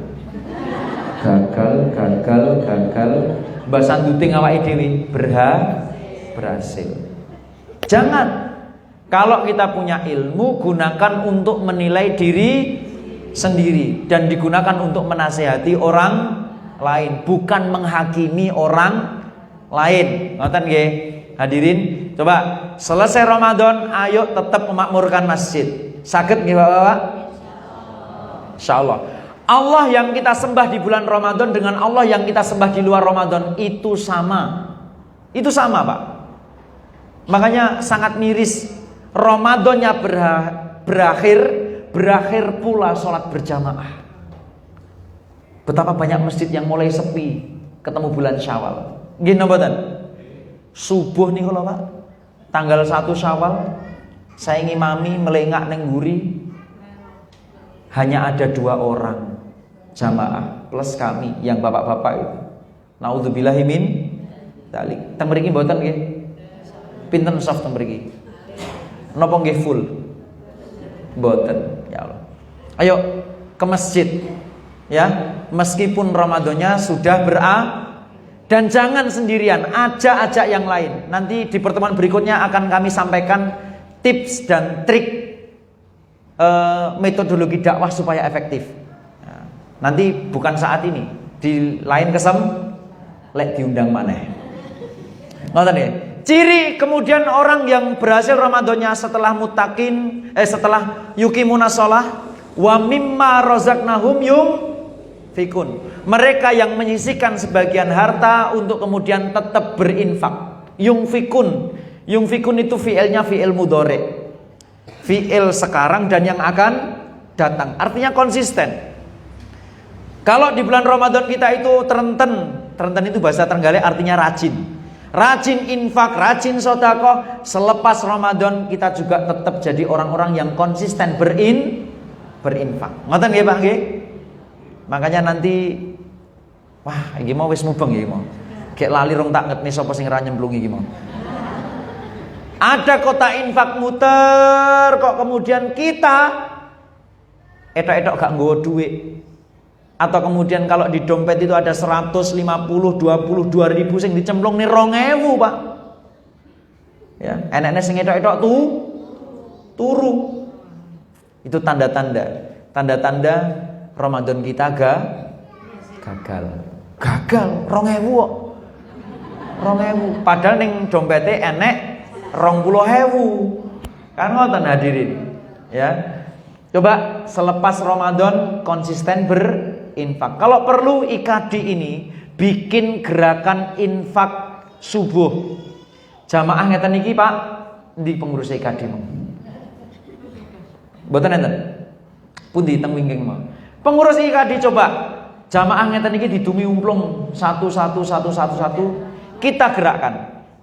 Mbah sanduting awake dhewe berhasil. Jangan. Kalau kita punya ilmu, gunakan untuk menilai diri sendiri dan digunakan untuk menasihati orang lain, bukan menghakimi orang lain. Ngoten nggih, hadirin. Coba selesai Ramadan, ayo tetap memakmurkan masjid. Saged nggih, Bapak-bapak? Insyaallah. Allah yang kita sembah di bulan Ramadan dengan Allah yang kita sembah di luar Ramadan itu sama. Itu sama, Pak. Makanya sangat miris Ramadannya berakhir pula sholat berjamaah. Betapa banyak masjid yang mulai sepi ketemu bulan Syawal. Nggih napa mboten? Subuh niku lho, Pak. Tanggal 1 Syawal saya ngimami melengak neng guri. Hanya ada 2 orang jamaah plus kami yang bapak-bapak itu. Naudzubillahi min dzalik. Teng mriki mboten nggih? Pinten soft teng mriki? Napa nggih full? Mboten, ya Allah. Ayo ke masjid. Ya, meskipun Ramadannya sudah dan jangan sendirian, ajak yang lain. Nanti di pertemuan berikutnya akan kami sampaikan tips dan trik metodologi dakwah supaya efektif. Nanti bukan saat ini, di lain lek diundang maneh. Ngoten nggih. Ciri kemudian orang yang berhasil Ramadannya setelah setelah yukimuna shalah wa mimma razaqnahum yunfikun. Mereka yang menyisihkan sebagian harta untuk kemudian tetap berinfak. Yunfikun itu fiilnya fiil mudhari. Fiil sekarang dan yang akan datang. Artinya konsisten. Kalau di bulan Ramadan kita itu terenten itu bahasa Trenggalek artinya rajin. Rajin infak, rajin sedekah. Selepas Ramadan kita juga tetap jadi orang-orang yang konsisten berinfak. Ngoten nggih, Pak nggih? Makanya nanti wah, iki mau wis mubeng iki mau. Gek lali rong tak ngetni sapa sing ra nyemplung iki mau. Ada kota infak muter kok kemudian kita etok-etok gak nggawa duit. Atau kemudian kalau di dompet itu ada 150, 20, 2.000 sing dicemplung nih 2.000, Pak. Ya, enek-enek sing etok-etok turu. Itu tanda-tanda Ramadan kita gagal. Gagal 2.000 kok. 2.000. Padahal ning dompete enek 20.000. Kan ngoten hadirin. Ya. Coba selepas Ramadan konsisten berinfak. Kalau perlu IKD ini bikin gerakan infak subuh. Jamaah ngeten iki, Pak, di pengurus IKD mong. Mboten enten. Pundi teng wingking mong. Pengurus IKD coba Jamaah ngeten iki didumi umplung satu. Kita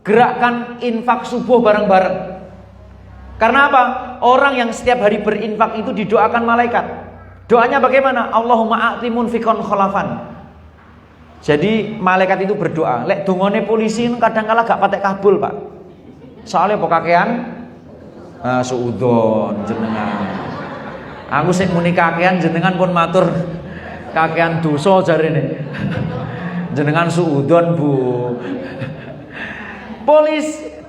gerakan infak subuh bareng-bareng. Karena apa? Orang yang setiap hari berinfak itu didoakan malaikat. Doanya bagaimana? Allahumma a'ti munfiqan khalafan. Jadi malaikat itu berdoa. Lek dongane polisi kadang kala gak patek kabul, Pak. Soalnya pokakean suudon jenengan. Aku sik muni kakean jenengan pun matur kakean dosa jarene. Jenengan suudon, Bu.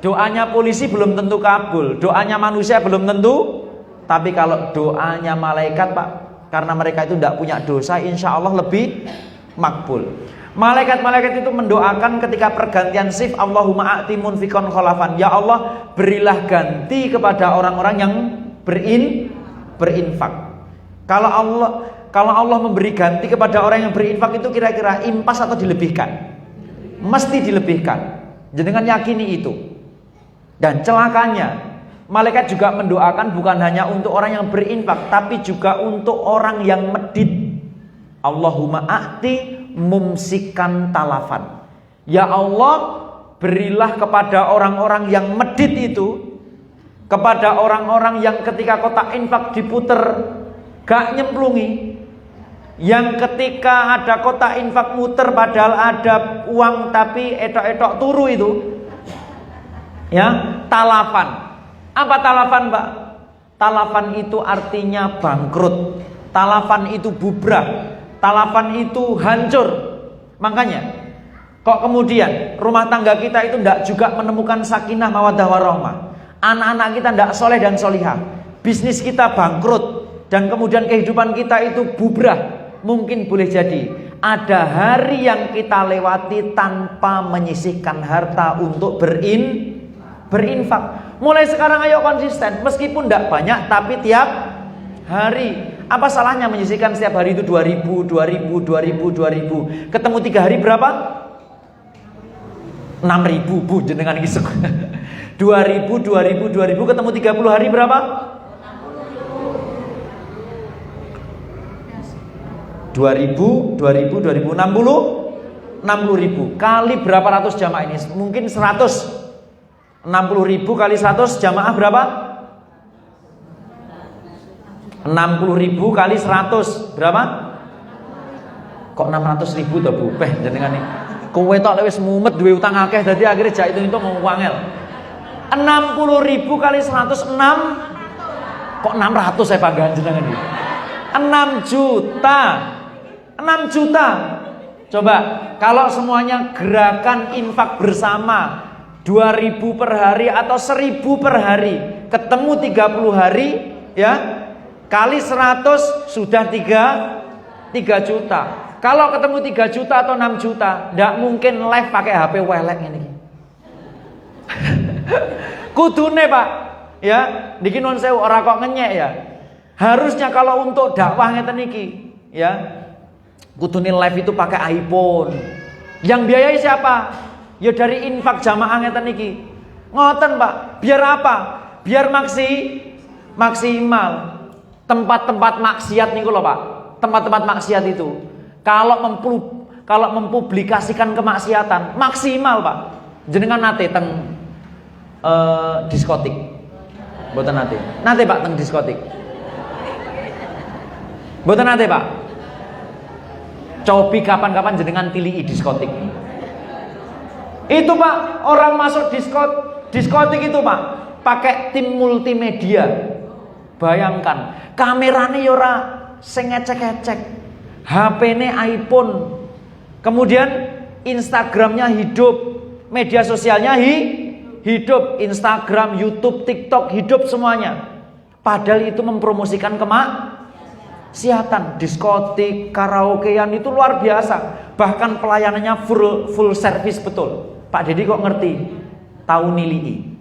Doanya polisi belum tentu kabul, doanya manusia belum tentu. Tapi kalau doanya malaikat, Pak, karena mereka itu tidak punya dosa, insya Allah lebih makbul. Malaikat-malaikat itu mendoakan ketika pergantian shift, Allahumma a'ti munfiqan khalafan. Ya Allah, berilah ganti kepada orang-orang yang berinfak. Kalau Allah memberi ganti kepada orang yang berinfak itu kira-kira impas atau dilebihkan? Mesti dilebihkan. Jangan yakini itu. Dan celakanya, malaikat juga mendoakan bukan hanya untuk orang yang berinfak, tapi juga untuk orang yang medit. Allahumma a'ti mumsikan talafan. Ya Allah, berilah kepada orang-orang yang medit itu, kepada orang-orang yang ketika kotak infak diputer gak nyemplungi, yang ketika ada kotak infak muter padahal ada uang tapi etok-etok turu itu, ya, talafan. Apa talafan, Pak? Talafan itu artinya bangkrut. Talafan itu bubrah. Talafan itu hancur. Makanya kok kemudian rumah tangga kita itu tidak juga menemukan sakinah mawaddah warahmah. Anak-anak kita tidak soleh dan solihah. Bisnis kita bangkrut. Dan kemudian kehidupan kita itu bubrah. Mungkin boleh jadi ada hari yang kita lewati tanpa menyisihkan harta untuk berinfak. Mulai sekarang ayo konsisten. Meskipun tidak banyak tapi tiap hari. Apa salahnya menyisihkan setiap hari itu 2.000. Ketemu 3 hari berapa? 6.000, Bu, jenengan iki. 2.000 ketemu 30 hari berapa? 2.000 60.000 kali berapa ratus jamaah ini? Mungkin 100. 60.000 kali 100 jamaah berapa? 60.000 kali 100 berapa? Kok 600.000 toh, Bu? Peh jenengan iki. Kowe tok wis mumet duwe utang akeh dadi akhirnya jak itu mau wangel. 60.000 kali 106 kok 600 saya panggahan jenengan iki. 6 juta. 6 juta. Coba kalau semuanya gerakan infak bersama 2.000 per hari atau 1.000 per hari, ketemu 30 hari ya, kali 100 sudah 3 juta. Kalau ketemu 3 juta atau 6 juta, tidak mungkin live pakai HP welek ini. Kudune, Pak, ya, niki nun sewu ora kok ngenyek ya. Harusnya kalau untuk dakwah ngeten iki, ya, kudune live itu pakai iPhone. Yang biayai siapa? Ya dari infak jamaah ngeten iki. Ngoten, Pak. Biar apa? Biar maksimal. Tempat-tempat maksiat niku lho, Pak. Tempat-tempat maksiat itu. Kalau mempublikasikan kemaksiatan maksimal, Pak. Jenengan nate teng diskotik. Mboten nate. Nate, Pak, teng diskotik. Mboten nate, Pak. Cobi kapan-kapan jenengan tilii diskotik. Itu, Pak, orang masuk diskotik itu, Pak, pakai tim multimedia. Bayangkan, kamerane yo ora sing ngecek-ngecek. HP-ne iPhone. Kemudian Instagramnya hidup, media sosialnya hidup, Instagram, YouTube, TikTok hidup semuanya. Padahal itu mempromosikan kemaksiatan. Diskotik, karaokean itu luar biasa. Bahkan pelayanannya full service betul. Pak Dedi kok ngerti? Tahu nilii.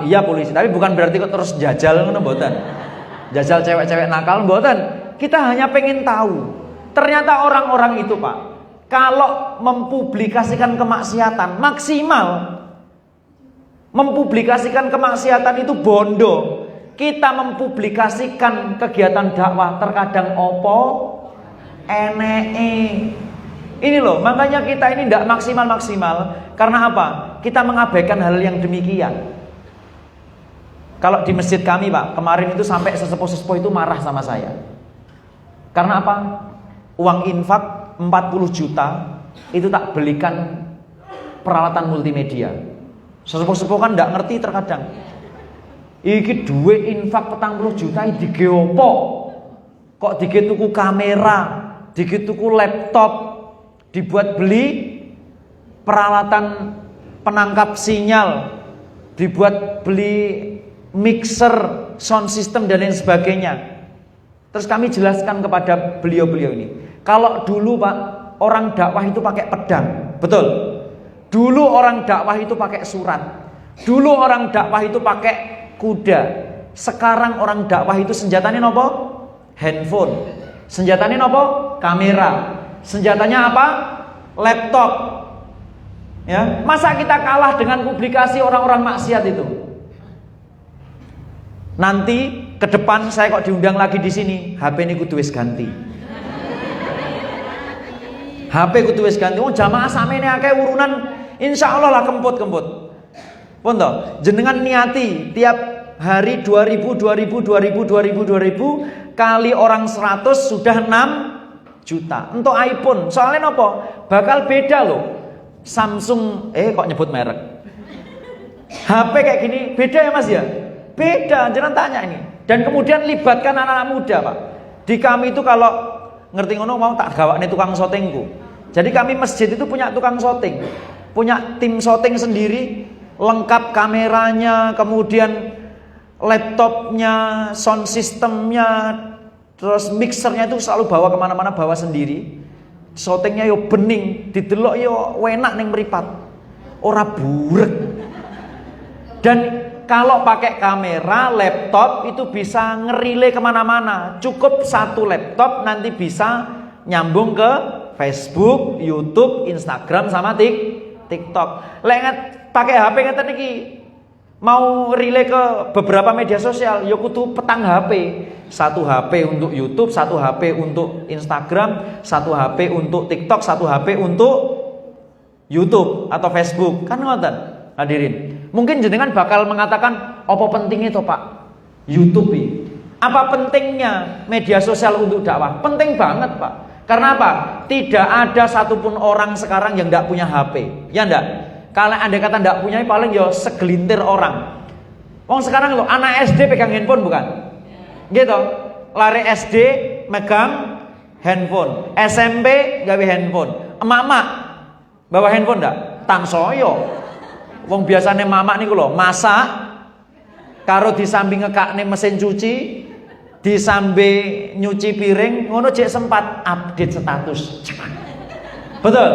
Iya polisi, tapi bukan berarti kok terus jajal ngono mboten. Jajal cewek-cewek nakal mboten. Kita hanya pengen tahu. Ternyata orang-orang itu, Pak, kalau mempublikasikan kemaksiatan maksimal. Mempublikasikan kemaksiatan itu bondo. Kita mempublikasikan kegiatan dakwah terkadang Ini loh, makanya kita ini tidak maksimal-maksimal. Karena apa? Kita mengabaikan hal yang demikian. Kalau di masjid kami Pak, kemarin itu sampai sesepuh-sesepuh itu marah sama saya. Karena apa? Uang infak 40 juta itu tak belikan peralatan multimedia. Sesepuh-sepuh kan tidak ngerti terkadang. Iki duit infak 40 juta iki digeopo. Kok tuku kamera, tuku laptop, dibuat beli peralatan penangkap sinyal, dibuat beli mixer, sound system dan lain sebagainya. Terus kami jelaskan kepada beliau-beliau ini. Kalau dulu Pak, orang dakwah itu pakai pedang, betul? Dulu orang dakwah itu pakai surat. Dulu orang dakwah itu pakai kuda. Sekarang orang dakwah itu senjatanya nopo? Handphone. Senjatanya nopo? Kamera. Senjatanya apa? Laptop. Ya, masa kita kalah dengan publikasi orang-orang maksiat itu? Nanti ke depan saya kok diundang lagi di sini, HP ini kudu wis ganti. HP kudu wis ganti. Oh, jamaah samene akeh urunan, insyaallah lah kemput-kemput. Pun toh, jenengan niati tiap hari 2000 kali orang 100 sudah 6 juta. Untuk iPhone, soalnya apa? Bakal beda loh. Samsung, kok nyebut merek. HP kayak gini, beda ya Mas ya? Beda, jangan tanya ini. Dan kemudian libatkan anak-anak muda Pak. Di kami itu kalau ngerti ngono mau tak gawakne tukang syutingku. Jadi kami masjid itu punya tukang syuting. Punya tim syuting sendiri, lengkap kameranya, kemudian laptopnya, sound systemnya, terus mixernya itu selalu bawa kemana-mana, bawa sendiri. Syutingnya yo bening, didelok yo enak ning mripat. Ora burek. Dan kalau pakai kamera, laptop itu bisa ngerile kemana-mana. Cukup satu laptop nanti bisa nyambung ke Facebook, YouTube, Instagram sama TikTok. Lek pakai HP ngeten iki mau relay ke beberapa media sosial, ya kudu petang HP. Satu HP untuk YouTube, satu HP untuk Instagram, satu HP untuk TikTok, satu HP untuk YouTube atau Facebook. Kan ngoten, hadirin. Mungkin jenengan bakal mengatakan, apa pentingnya itu Pak? YouTube ini. Apa pentingnya media sosial untuk dakwah? Penting banget Pak. Karena apa? Tidak ada satupun orang sekarang yang tidak punya HP. Ya enggak? Kalau anda kata tidak punya, paling ya segelintir orang. Wong sekarang loh, anak SD pegang handphone bukan? Gitu. Lari SD megang handphone, SMP gawe handphone. Emak-emak bawa handphone enggak? Tansoyo. Wong biasanya mamak niku lho, masak karo disambi ngekakne mesin cuci, disambi nyuci piring, ngono jek sempat update status. Betul?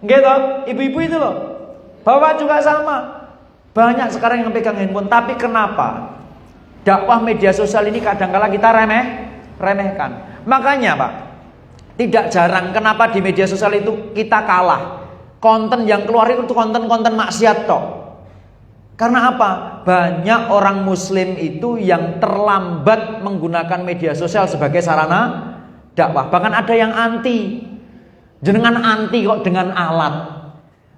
Gitu, ibu-ibu itu loh. Bapak juga sama. Banyak sekarang yang pegang handphone. Tapi kenapa dakwah media sosial ini kadang-kala kita remehkan. Makanya Pak, tidak jarang kenapa di media sosial itu kita kalah. Konten yang keluar itu konten-konten maksiat toh. Karena apa? Banyak orang muslim itu yang terlambat menggunakan media sosial sebagai sarana dakwah. Bahkan ada yang anti. Jenengan anti kok dengan alat.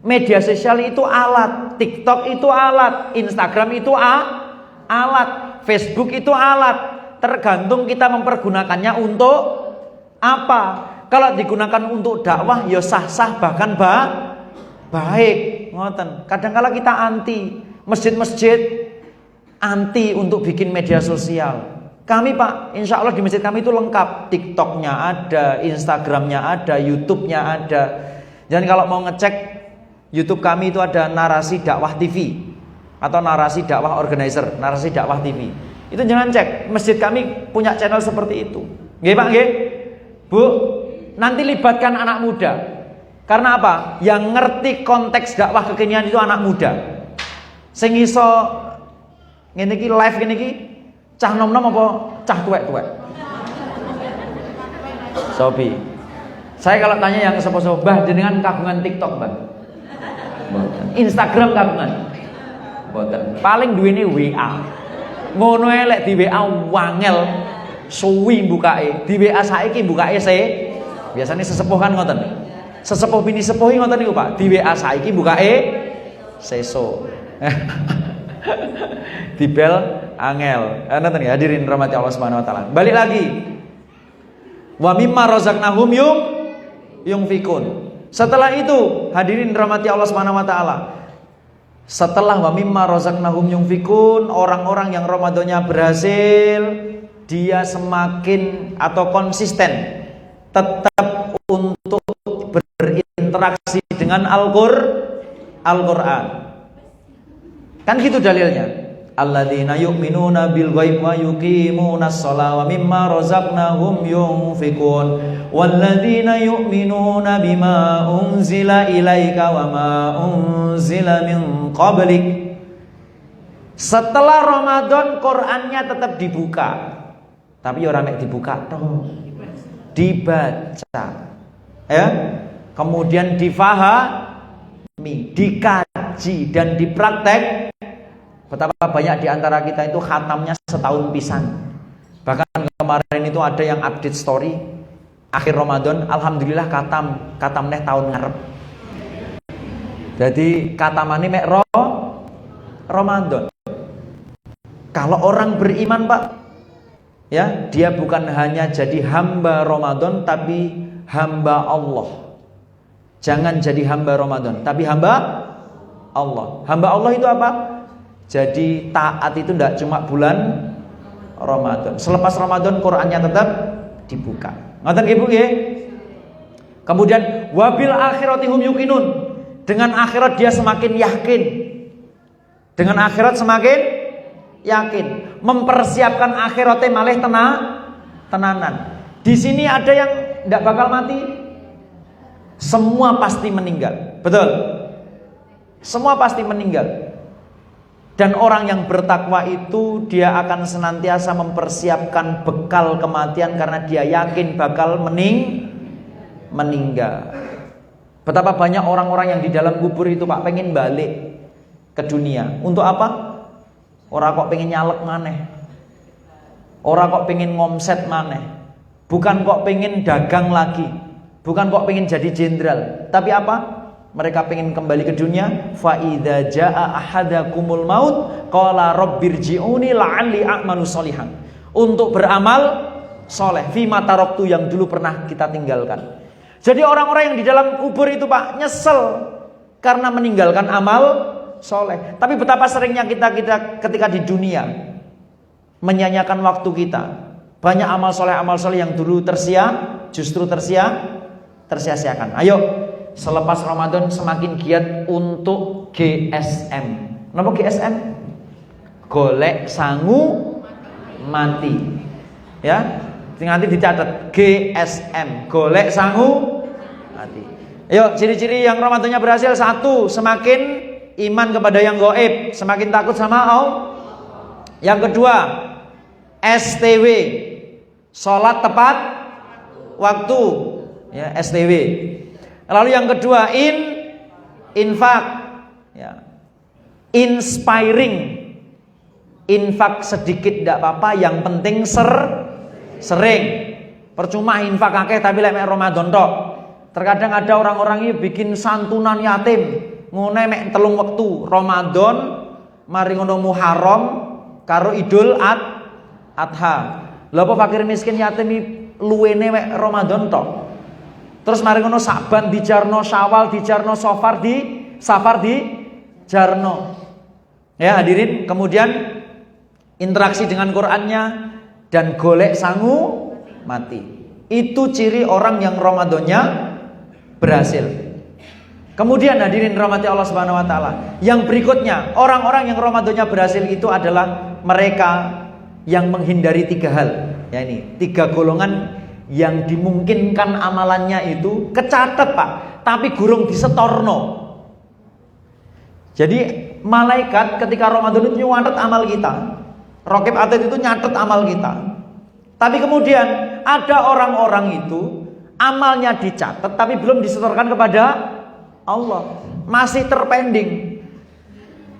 Media sosial itu alat, TikTok itu alat, Instagram itu alat, Facebook itu alat. Tergantung kita mempergunakannya untuk apa. Kalau digunakan untuk dakwah ya sah-sah bahkan baik. Ngoten. Kadang-kala kita anti. Masjid-masjid anti untuk bikin media sosial. Kami Pak, insya Allah di masjid kami itu lengkap. TikToknya ada, Instagramnya ada, YouTube-nya ada. Dan kalau mau ngecek YouTube kami itu ada Narasi Dakwah TV atau Narasi Dakwah Organizer, Narasi Dakwah TV. Itu jangan cek. Masjid kami punya channel seperti itu. Nggih Pak, nggih. Bu, nanti libatkan anak muda. Karena apa? Yang ngerti konteks dakwah kekinian itu anak muda. Sing iso ngene iki live ngene iki cah nom-nom apa cah tuwek-tuwek? Sobi. Saya kalau tanya yang sepo-sepo, "Mbah, jenengan kagungan TikTok, Mbah?" Mboten. Instagram kagungan? Mboten. Paling duwene WA. Ngono ae lek di WA wangel. suwi bukae, di WA saiki bukae biasanya sesepuh kan ngoten. Sesepuh bini sepuh ngoten niku Pak, di WA saiki bukae seso. Di bel angel. Ngoten ya hadirin rahmati Allah Subhanahu wa taala. Balik lagi. Wa mimma razaqnahum yunfikun. Setelah itu hadirin rahmati Allah Subhanahu wa taala. Setelah wa mimma razaqnahum yunfikun, orang-orang yang Ramadannya berhasil, dia semakin atau konsisten tetap untuk berinteraksi dengan Al-Qur'an. Kan gitu dalilnya. Alladzina yu'minuna bil ghaib wa yuqimunas sholata wa mimma razaqnahum yunfikun. Walladzina yu'minuna bima unzila ilaika wa ma unzila min qablik. Setelah Ramadan Qur'annya tetap dibuka. Tapi orang mek dibuka toh. Dibaca. Ya. Kemudian difahami, dikaji dan dipraktek. Betapa banyak di antara kita itu khatamnya setahun pisan. Bahkan kemarin itu ada yang update story akhir Ramadan, alhamdulillah katam neh tahun ngarep. Jadi katamane mek Ramadan. Kalau orang beriman Pak, ya, dia bukan hanya jadi hamba Ramadan tapi hamba Allah. Jangan jadi hamba Ramadan, tapi hamba Allah. Hamba Allah itu apa? Jadi taat itu tidak cuma bulan Ramadan. Selepas Ramadan Qur'annya tetap dibuka. Ngoten Ibu nggih? Kemudian wabil akhiratihum yuqinun. Dengan akhirat dia semakin yakin. Dengan akhirat semakin yakin. Mempersiapkan akhiratnya malah tenanan. Di sini ada yang tidak bakal mati. Semua pasti meninggal. Betul? Semua pasti meninggal. Dan orang yang bertakwa itu dia akan senantiasa mempersiapkan bekal kematian karena dia yakin bakal meninggal. Betapa banyak orang-orang yang di dalam kubur itu Pak pengen balik ke dunia. Untuk apa? Orang kok pengen nyalek maneh. Orang kok pengen ngomset maneh. Bukan kok pengen dagang lagi. Bukan kok pengen jadi jenderal. Tapi apa? Mereka pengen kembali ke dunia. Fa idza jaa ahadakumul maut qala rabbirji'uni la'alli a'malu sholihan. Untuk beramal soleh fima taraktu yang dulu pernah kita tinggalkan. Jadi orang-orang yang di dalam kubur itu Pak nyesel karena meninggalkan amal soleh. Tapi betapa seringnya kita ketika di dunia menyanyiakan waktu kita. Banyak amal soleh yang dulu justru tersia-siakan. Ayo, selepas Ramadan semakin giat untuk GSM. Napa GSM? Golek sangu mati. Ya, nanti dicatat GSM, golek sangu mati. Ayo, ciri-ciri yang Ramadannya berhasil. 1, semakin iman kepada yang gaib, semakin takut sama Allah. Yang kedua, STW, sholat tepat waktu, ya, STW. Lalu yang kedua, infak, ya, inspiring. Infak sedikit tidak apa-apa, yang penting sering. Percuma infak akeh tapi lek mek Ramadan tok. Terkadang ada orang-orang ini bikin santunan yatim, ngene mek 3 wektu, Ramadan, mari ngono Muharram karo Idul Adha. Lha apa fakir miskin yatim luwene mek Ramadan tok. Terus mari ngono Saban dijarno, Syawal dijarno, Safar dijarno. Ya hadirin, kemudian interaksi dengan Qur'annya dan golek sangu mati. Itu ciri orang yang Ramadannya berhasil. Kemudian hadirin rahmati Allah Subhanahu wa taala, yang berikutnya, orang-orang yang Ramadannya berhasil itu adalah mereka yang menghindari 3 hal. Ya ini, 3 golongan yang dimungkinkan amalannya itu kecatat Pak, tapi gurung disetorno. Jadi malaikat ketika Ramadan itu nyatet amal kita. Raqib Atid itu nyatet amal kita. Tapi kemudian ada orang-orang itu amalnya dicatat tapi belum disetorkan kepada Allah, masih terpending.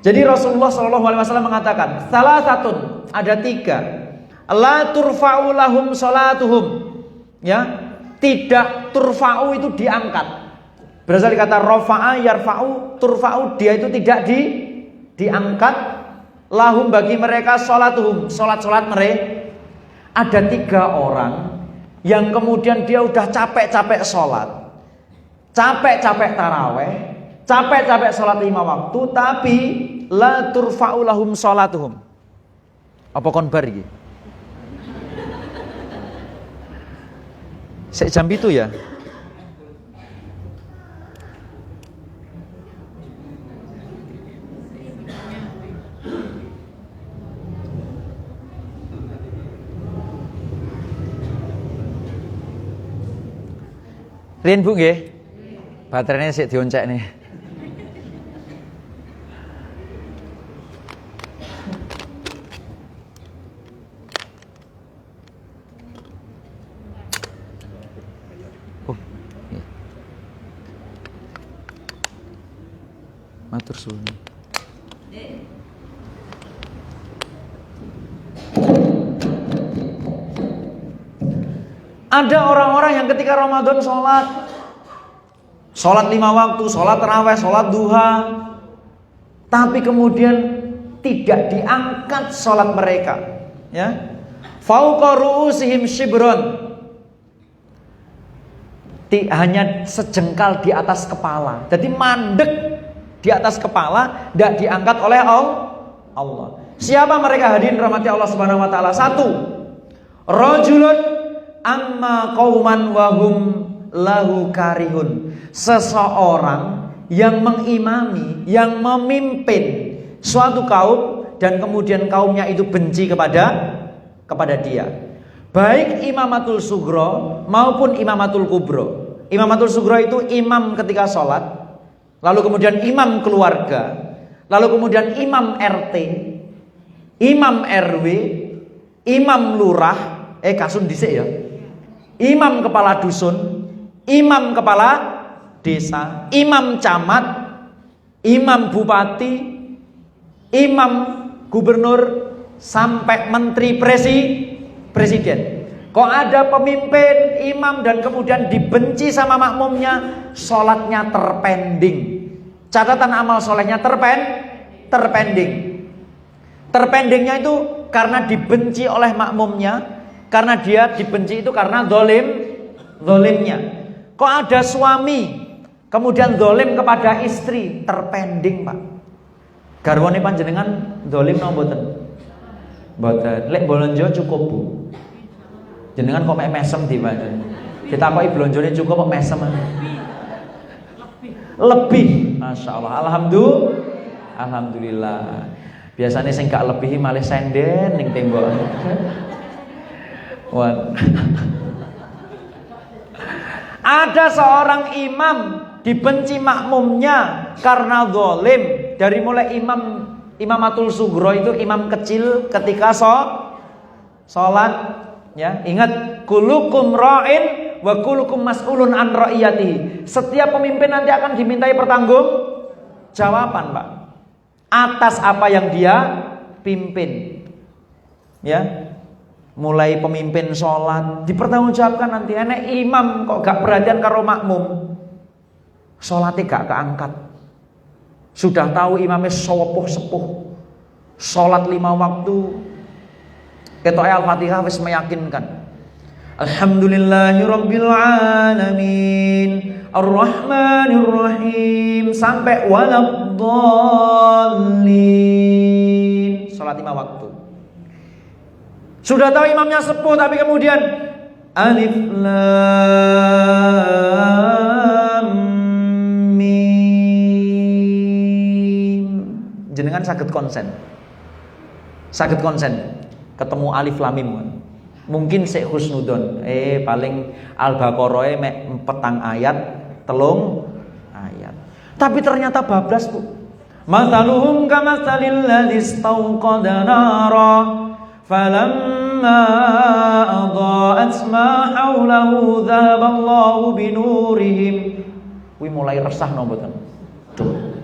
Jadi Rasulullah SAW mengatakan, salah satu ada 3. La turfa'u lahum salatuhum. Ya, tidak turfa'u itu diangkat. Berasal dari kata rafa'a yarfa'u, turfa'u dia itu tidak diangkat. Lahum bagi mereka salatuhum, salat-salat mereka. Ada 3 orang yang kemudian dia udah capek-capek salat, capek-capek taraweh, capek-capek salat 5 waktu, tapi la turfa'u lahum salatuhum. Apa kon bar iki? Sek jam itu ya. Riyen Bu nggih. Baterainya sik dioncek nih. Matur suwun. Ada orang-orang yang ketika Ramadan sholat 5 waktu, sholat tarawih, sholat duha, tapi kemudian tidak diangkat sholat mereka, ya. Fauqa ru'usihim shibron, hanya sejengkal di atas kepala, jadi mandek di atas kepala, tidak diangkat oleh Allah. Siapa mereka hadirin rahmati Allah Subhanahu wa taala? 1, rajulun amma qauman wahum lahu karihun. Seseorang yang mengimami, yang memimpin suatu kaum dan kemudian kaumnya itu benci kepada dia. Baik imamatul sugro maupun imamatul kubro. Imamatul sugro itu imam ketika sholat, lalu kemudian imam keluarga, lalu kemudian imam RT, imam RW, imam lurah, kasun dhisik ya. Imam kepala dusun, imam kepala desa, imam camat, imam bupati, imam gubernur, sampai menteri presiden. Kok ada pemimpin, imam dan kemudian dibenci sama makmumnya, sholatnya terpending. Catatan amal solehnya terpending. Terpendingnya itu karena dibenci oleh makmumnya. Karena dia dibenci itu karena zolimnya. Kok ada suami kemudian zolim kepada istri, terpending Pak. Garwane panjenengan zolim napa mboten? Mboten. Lek blonjo cukup Bu. Jenengan kok mek mesem di Pak. Ditakoki blonjone cukup kok mesem. Lebih. Masya Allah. Alhamdulillah. Biasanya sing gak lebihi malah senden ning tembok. Ada seorang imam dibenci makmumnya karena zalim. Dari mulai imamatul sugro itu imam kecil ketika sholat, ya, ingat kulukum ra'in wa kulukum mas'ulun an ra'iyatihi. Setiap pemimpin nanti akan dimintai pertanggungjawaban Pak atas apa yang dia pimpin, ya. Mulai pemimpin sholat dipertanggungjawabkan nanti. Enek imam kok gak perhatian karo makmum, sholatnya gak keangkat. Sudah tahu imamnya sepuh, sholat 5 waktu, ketoke Al-Fatihah wis meyakinkan. Alhamdulillahirabbil alamin arrahmanirrahim sampai waladhdallin. Sholat 5 waktu. Sudah tahu imamnya sepuh, tapi kemudian alif lam mim. Jenengan saged konsen ketemu alif lam mim. Mungkin sik husnudon, paling Al-Baqarah mek 4 ayat, 3 ayat. Tapi ternyata bablas Bu. Mathaluhum kamathalil ladzi istauqada nara falamma adha'at ma haulahu dhahaballahu binurihim. Kuwi mulai resah no mboten? Duh.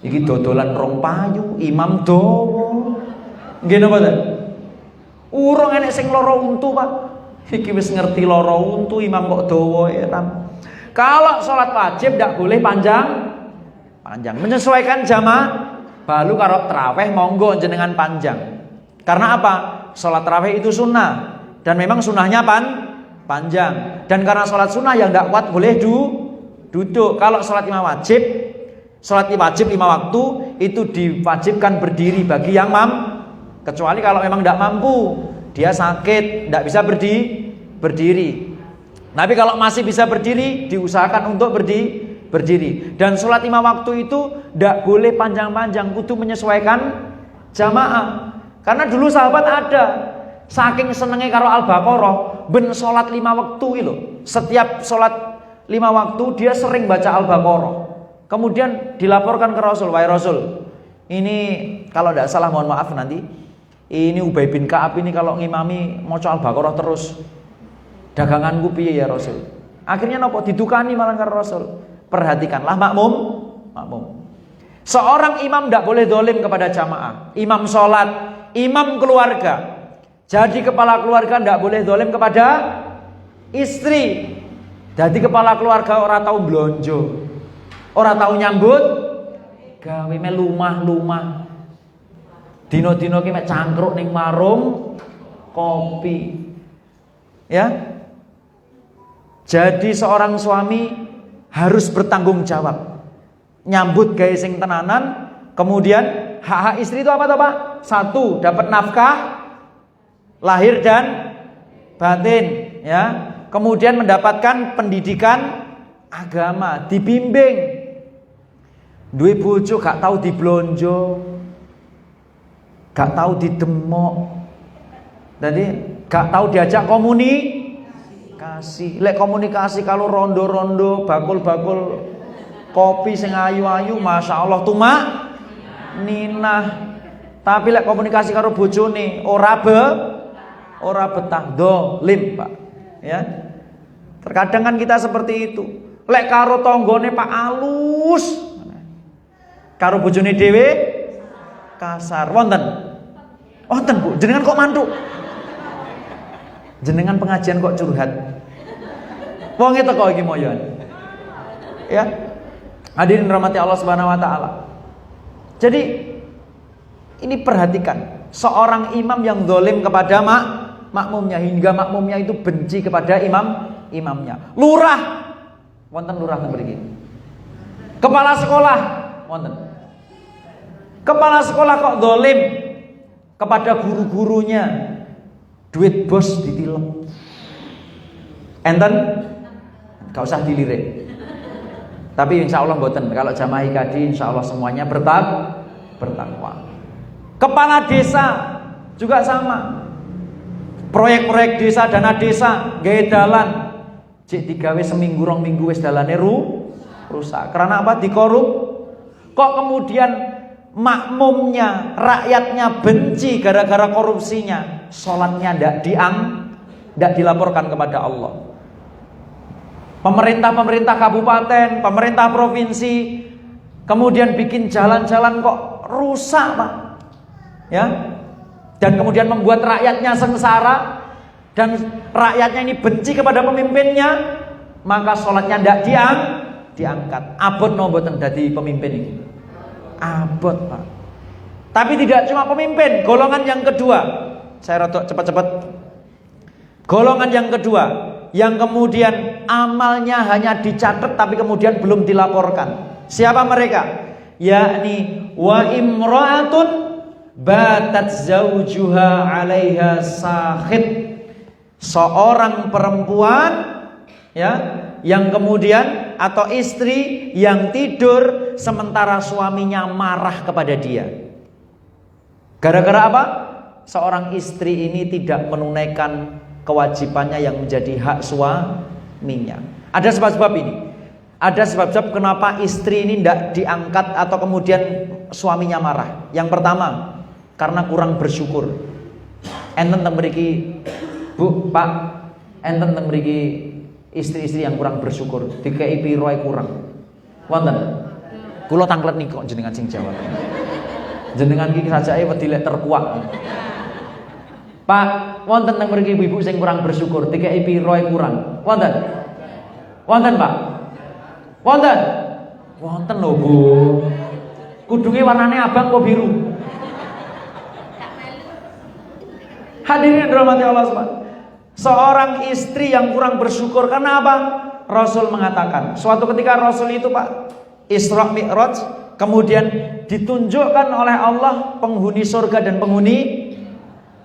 Iki dodolan rong payu, imam dawa. Nggih napa mboten? Urung enek sing lara untu, Pak. Iki wis ngerti lara untu, imam kok dawa eram. Kalau sholat wajib ndak boleh panjang. Menyesuaikan jamaah. Balu karo tarawih monggo jenengan panjang. Karena apa? Sholat tarawih itu sunnah dan memang sunnahnya panjang. Dan karena sholat sunnah yang ndak kuat boleh duduk. Kalau sholat lima wajib 5 waktu itu diwajibkan berdiri bagi yang kecuali kalau memang tidak mampu, dia sakit, tidak bisa berdiri. Tapi kalau masih bisa berdiri, diusahakan untuk berdiri. Dan sholat 5 waktu itu tidak boleh panjang-panjang, kudu menyesuaikan jamaah. Karena dulu sahabat ada saking senengnya karo Al-Baqarah, ben sholat 5 waktu itu. Setiap sholat 5 waktu dia sering baca Al-Baqarah. Kemudian dilaporkan ke Rasul, wahai Rasul, ini kalau tidak salah mohon maaf nanti, ini Ubay bin Ka'ab ini kalau ngimami maca Al-Baqarah terus, daganganku piye ya Rasul? Akhirnya nopo didukani malah karo Rasul. Perhatikanlah makmum. Seorang imam tidak boleh dolim kepada jamaah. Imam sholat, imam keluarga. Jadi kepala keluarga tidak boleh dolim kepada istri. Jadi kepala keluarga orang tahu blonjo, orang tahu nyambut gawe melumah. Dino-dino ki mek cangkruk ning warung kopi. Ya. Jadi seorang suami harus bertanggung jawab. Nyambut gawe sing tenanan, kemudian hak-hak istri itu apa toh, Pak? 1, dapat nafkah lahir dan batin, ya. Kemudian mendapatkan pendidikan agama, dibimbing. Duwe bojo gak tahu diblonjo, gak tahu didemok. Jadi gak tahu diajak komunikasi. Lek komunikasi kalau rondo-rondo, bakul-bakul kopi sing ayu-ayu, masya Allah tumak ninah. Tapi lek komunikasi karo bojone ora betah, dolim, Pak. Ya. Terkadang kan kita seperti itu. Lek karo tanggane Pak alus, karo bojone dhewe kasar. Wonten Bu, jenengan kok mantuk? Jenengan pengajian kok curhat? Wong itu kok iki moyon. Ya. Hadirin rahmati Allah Subhanahu wa taala. Jadi ini perhatikan, seorang imam yang zalim kepada makmumnya hingga makmumnya itu benci kepada imamnya. Lurah, wonten lurah teng mriki. Kepala sekolah, wonten. Kepala sekolah kok zalim kepada guru-gurunya. Duit bos ditilep. Enten gak usah dilirik. Tapi insya Allah mboten. Kalau jamaah IKD insya Allah semuanya bertakwa. Kepala desa juga sama. Proyek-proyek desa, dana desa, gawe dalan, cek digawe seminggu rong minggu wis dalane rusak. Karena apa? Dikorup. Kok kemudian makmumnya, rakyatnya benci gara-gara korupsinya, sholatnya tidak dilaporkan kepada Allah. Pemerintah kabupaten, pemerintah provinsi, kemudian bikin jalan-jalan kok rusak, Pak. Ya. Dan kemudian membuat rakyatnya sengsara dan rakyatnya ini benci kepada pemimpinnya, maka sholatnya tidak diangkat. Abot no mboten dadi pemimpin ini. Abot, Pak. Tapi tidak cuma pemimpin, golongan yang kedua. Saya rotok cepat-cepat. Golongan yang kedua, yang kemudian amalnya hanya dicatat tapi kemudian belum dilaporkan. Siapa mereka? Yakni wa imra'atun batat zaujuha 'alaiha sakhit. Seorang perempuan ya, yang kemudian atau istri yang tidur sementara suaminya marah kepada dia. Gara-gara apa? Seorang istri ini tidak menunaikan kewajibannya yang menjadi hak suaminya. Ada sebab-sebab ini. Ada sebab-sebab kenapa istri ini tidak diangkat atau kemudian suaminya marah. Yang pertama, karena kurang bersyukur. Enten teng mriki, Bu, Pak, enten teng mriki istri-istri yang kurang bersyukur, dikei piro ae kurang. Wonten. Kula tanglet nih kok jenengan sing jawab. Jenengan iki sajae wedi lek terkuak. Pak, wonten teng mriki ibu-ibu sing kurang bersyukur, dikai piro kurang? Wonten? Wonten, Pak? Wonten? Wonten lho, Bu. Kudunge warnane abang kok biru? Hadirin yang dirahmati Allah SWT. Seorang istri yang kurang bersyukur karena apa? Rasul mengatakan, suatu ketika Rasul itu Pak Isra Mi'raj, kemudian ditunjukkan oleh Allah penghuni surga dan penghuni,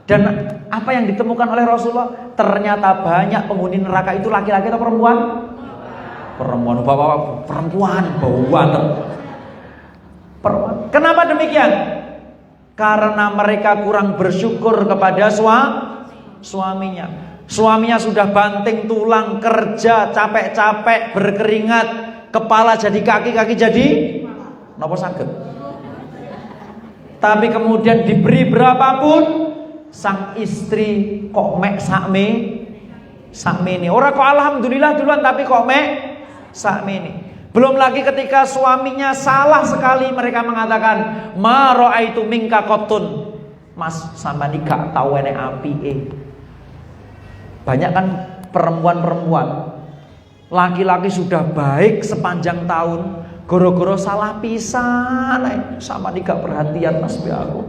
dan apa yang ditemukan oleh Rasulullah? Ternyata banyak penghuni neraka itu laki-laki atau perempuan? Perempuan, bapak-bapak, perempuan, perempuan. Kenapa demikian? Karena mereka kurang bersyukur kepada suaminya. Suaminya sudah banting tulang, kerja, capek-capek, berkeringat, kepala jadi kaki jadi napa saged. Tapi kemudian diberi berapapun, sang istri kok mek sakmene. Ora kok alhamdulillah duluan, tapi kok mek sakmene. Belum lagi ketika suaminya salah sekali, mereka mengatakan, ma ra'aitu minka qattun. Mas, sampeyan gak tau enek apike. Banyak kan perempuan-perempuan, laki-laki sudah baik sepanjang tahun, goro-goro salah pisan, sama nih gak perhatian mas be aku,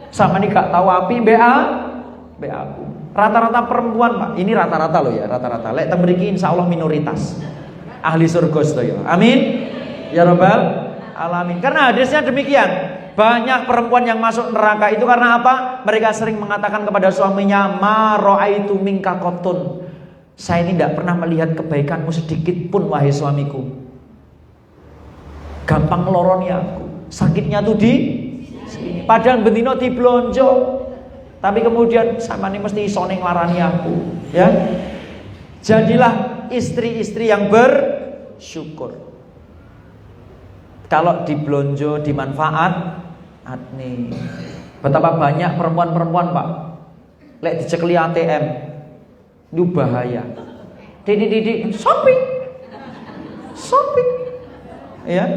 sama nih gak tahu api be aku. Rata-rata perempuan Pak, ini rata-rata loh ya, rata-rata. Lek temriki insyaallah minoritas ahli surga sedaya. Amin ya rabbal alamin. Karena hadisnya demikian. Banyak perempuan yang masuk neraka itu karena apa? Mereka sering mengatakan kepada suaminya, ma ra'aitu minka qattun. Saya ini tidak pernah melihat kebaikanmu sedikit pun wahai suamiku. Gampang ngeloroni aku. Sakitnya tuh di sini. Padahal bendino diblonjo. Tapi kemudian sama ini mesti isone nglarani aku, ya. Jadilah istri-istri yang bersyukur. Kalau diblonjo, dimanfaat nih. Betapa banyak perempuan-perempuan Pak, lek dicekli ATM itu bahaya. Shopping ya,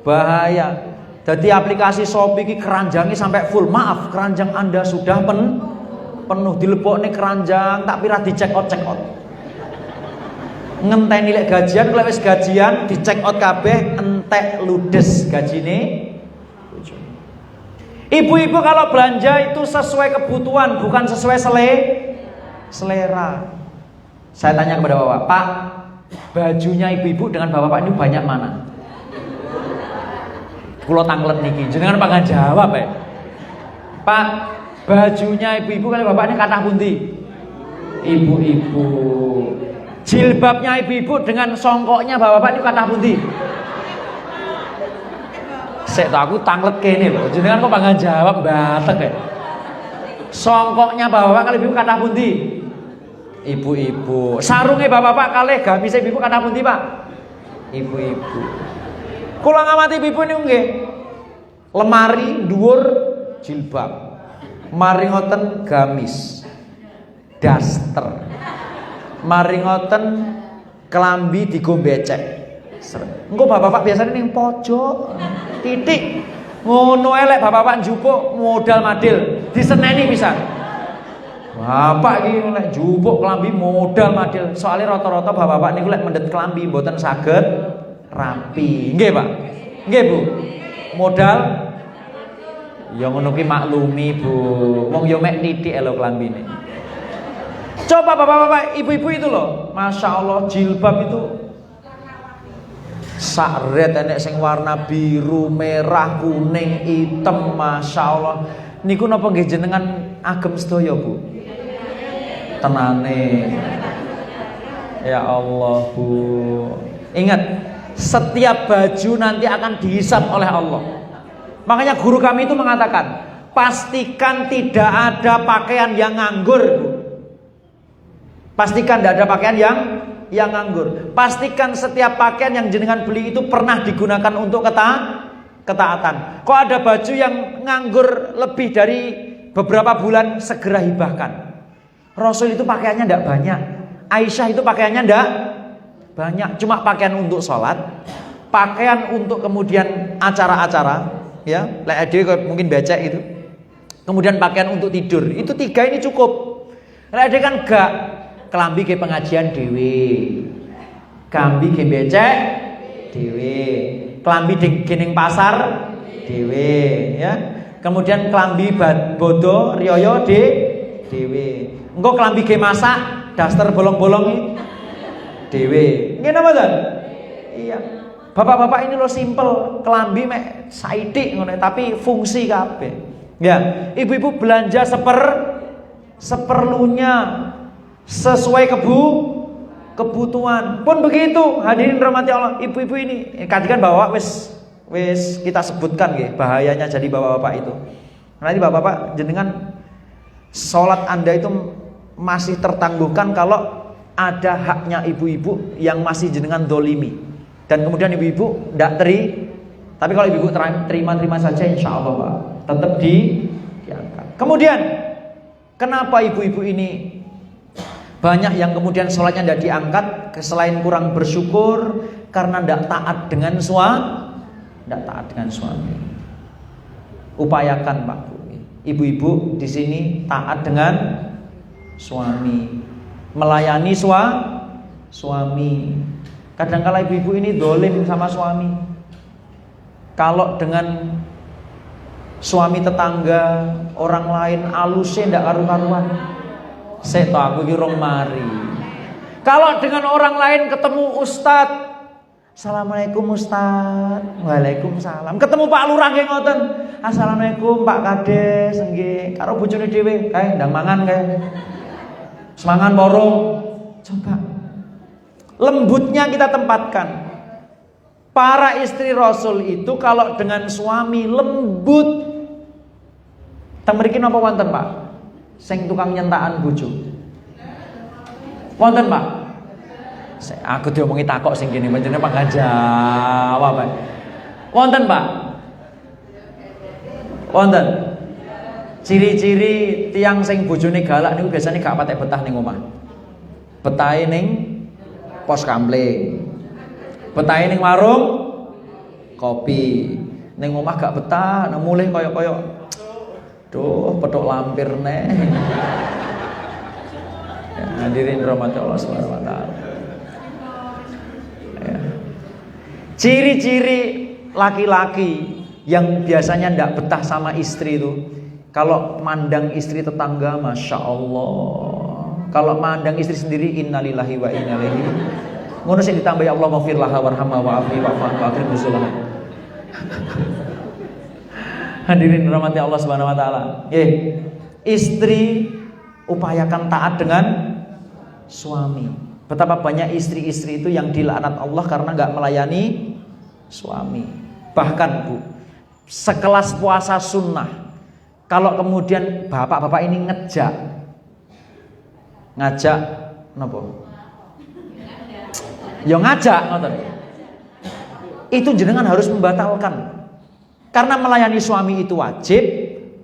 bahaya. Jadi aplikasi Shopee ini keranjangnya sampai full. Maaf, keranjang Anda sudah penuh, dilebokne keranjang tak pira di check out. Ngenteni lek gajian, lek wis gajian di check out kabeh, entek ludes gajine. Ibu-ibu kalau belanja itu sesuai kebutuhan, bukan sesuai selera. Saya tanya kepada bapak, Pak, bajunya ibu-ibu dengan bapak ini banyak mana? Kulo tanglet niki, jenengan pangan jawab ya. Pak, bajunya ibu-ibu kali bapak ini kathah pundi? Ibu-ibu. Jilbabnya ibu-ibu dengan songkoknya bapak-bapak ini kathah pundi? Sek aku tanglet kene lho, jenengan kok pangan jawab batek ya. Songkoknya bapak-bapak kali ibu kathah pundi? Ibu-ibu. Sarungnya bapak-bapak kali gamise ibu kathah pundi, Pak? Ibu-ibu. Kula ngamati ibu niku nggih. Lemari dhuwur jilbab. Mari ngoten gamis. Daster. Mari ngoten kelambi digo becek. Engko bapak-bapak biasanya ning pojok. Titik. Ngono elek bapak-bapak njupuk modal madil, diseneni pisan. Bapak iki lek njupuk kelambi modal madil. Soalnya rata-rata bapak-bapak niku lek mendhet kelambi mboten saged rapi. Nggih, Pak? Nggih, Bu. Modal ya ngono ki maklumi, Bu. Wong yo mek titik lho klambine. Coba bapak-bapak, ibu-ibu itu loh, masya Allah jilbab itu sakret enek sing warna biru, merah, kuning, hitam, masya Allah. Niku napa nggih jenengan agem sedaya, Bu? Tenane. Ya Allah, Bu. Ingat, setiap baju nanti akan dihisab oleh Allah. Makanya guru kami itu mengatakan, pastikan tidak ada pakaian yang nganggur, Bu. Pastikan tidak ada pakaian yang nganggur. Pastikan setiap pakaian yang jenengan beli itu pernah digunakan untuk ketaatan. Kok ada baju yang nganggur lebih dari beberapa bulan, segera hibahkan. Rasul itu pakaiannya tidak banyak. Aisyah itu pakaiannya tidak banyak. Cuma pakaian untuk sholat, pakaian untuk kemudian acara-acara, ya, mungkin becek itu. Kemudian pakaian untuk tidur. Itu 3 ini cukup. Nek ada kan gak kelambi ke pengajian dhewe. Kambi ke becek dhewe. Kelambi ning pasar dhewe, ya. Kemudian kelambi bodo riyo dhewe. Engko kelambi ge masak, daster bolong-bolong dhewe. Ngene mboten? Iya. Bapak-bapak ini lo simple, kelambi mek saidik ngono tapi fungsi kabeh. Ya, ibu-ibu belanja seperlunya sesuai kebutuhan. Pun begitu, hadirin rahmati Allah, ibu-ibu ini kan bawa wis kita sebutkan nggih bahayanya jadi bapak-bapak itu. Nanti bapak-bapak jenengan salat Anda itu masih tertangguhkan kalau ada haknya ibu-ibu yang masih jenengan dolimi. Dan kemudian ibu-ibu tidak tapi kalau ibu-ibu terima saja insya Allah Pak, tetap diangkat. Kemudian kenapa ibu-ibu ini banyak yang kemudian sholatnya tidak diangkat? Selain kurang bersyukur, karena tidak taat dengan suami. Upayakan Pak Bu, ibu-ibu di sini taat dengan suami, melayani suami. Kadang-kala ibu-ibu ini dolim sama suami. Kalau dengan suami tetangga, orang lain alusnya ndak karu-karuan. Seto aku iki rong mari. Kalau dengan orang lain ketemu ustad, assalamualaikum ustad, waalaikumsalam. Ketemu Pak Lurah nggih ngoten, assalamualaikum Pak Kades nggih. Karo bojone dhewe, kae ndang mangan kae. Semangan borong. Coba lembutnya kita tempatkan. Para istri Rasul itu kalau dengan suami lembut. Teng mriki napa wonten Pak? Sing tukang nyentakan bojo. Wonten Pak? Aku diomongi takok sing kene panjenengan pangga jawab Pak. Wonten Pak? Wonten. Ciri-ciri tiang sing bojone galak niku biasanya gak patek betah ning omah. Betahe ning pos kamling. Betahe ning warung kopi. Ning omah gak betah, nang mulih koyo-koyo duh, petuk lampir neh. Ya, hadirin rahmat Allah Subhanahu wa taala. Ya. Ciri-ciri laki-laki yang biasanya ndak betah sama istri itu, kalau mandang istri tetangga, masya Allah. Kalau mandang istri sendiri, innalillahi wa inna ilaihi. Ngono sing ditambahi Allah maghfir laha warhamha wa'afi wa'fan wa akrim nuzulah. Hadirin rahmati Allah Subhanahu wa taala. Istri upayakan taat dengan suami. Betapa banyak istri-istri itu yang dilaknat Allah karena enggak melayani suami. Bahkan Bu, sekelas puasa sunnah, kalau kemudian bapak-bapak ini ngajak napa? Ya ngajak ngoten. Itu jenengan harus membatalkan. Karena melayani suami itu wajib,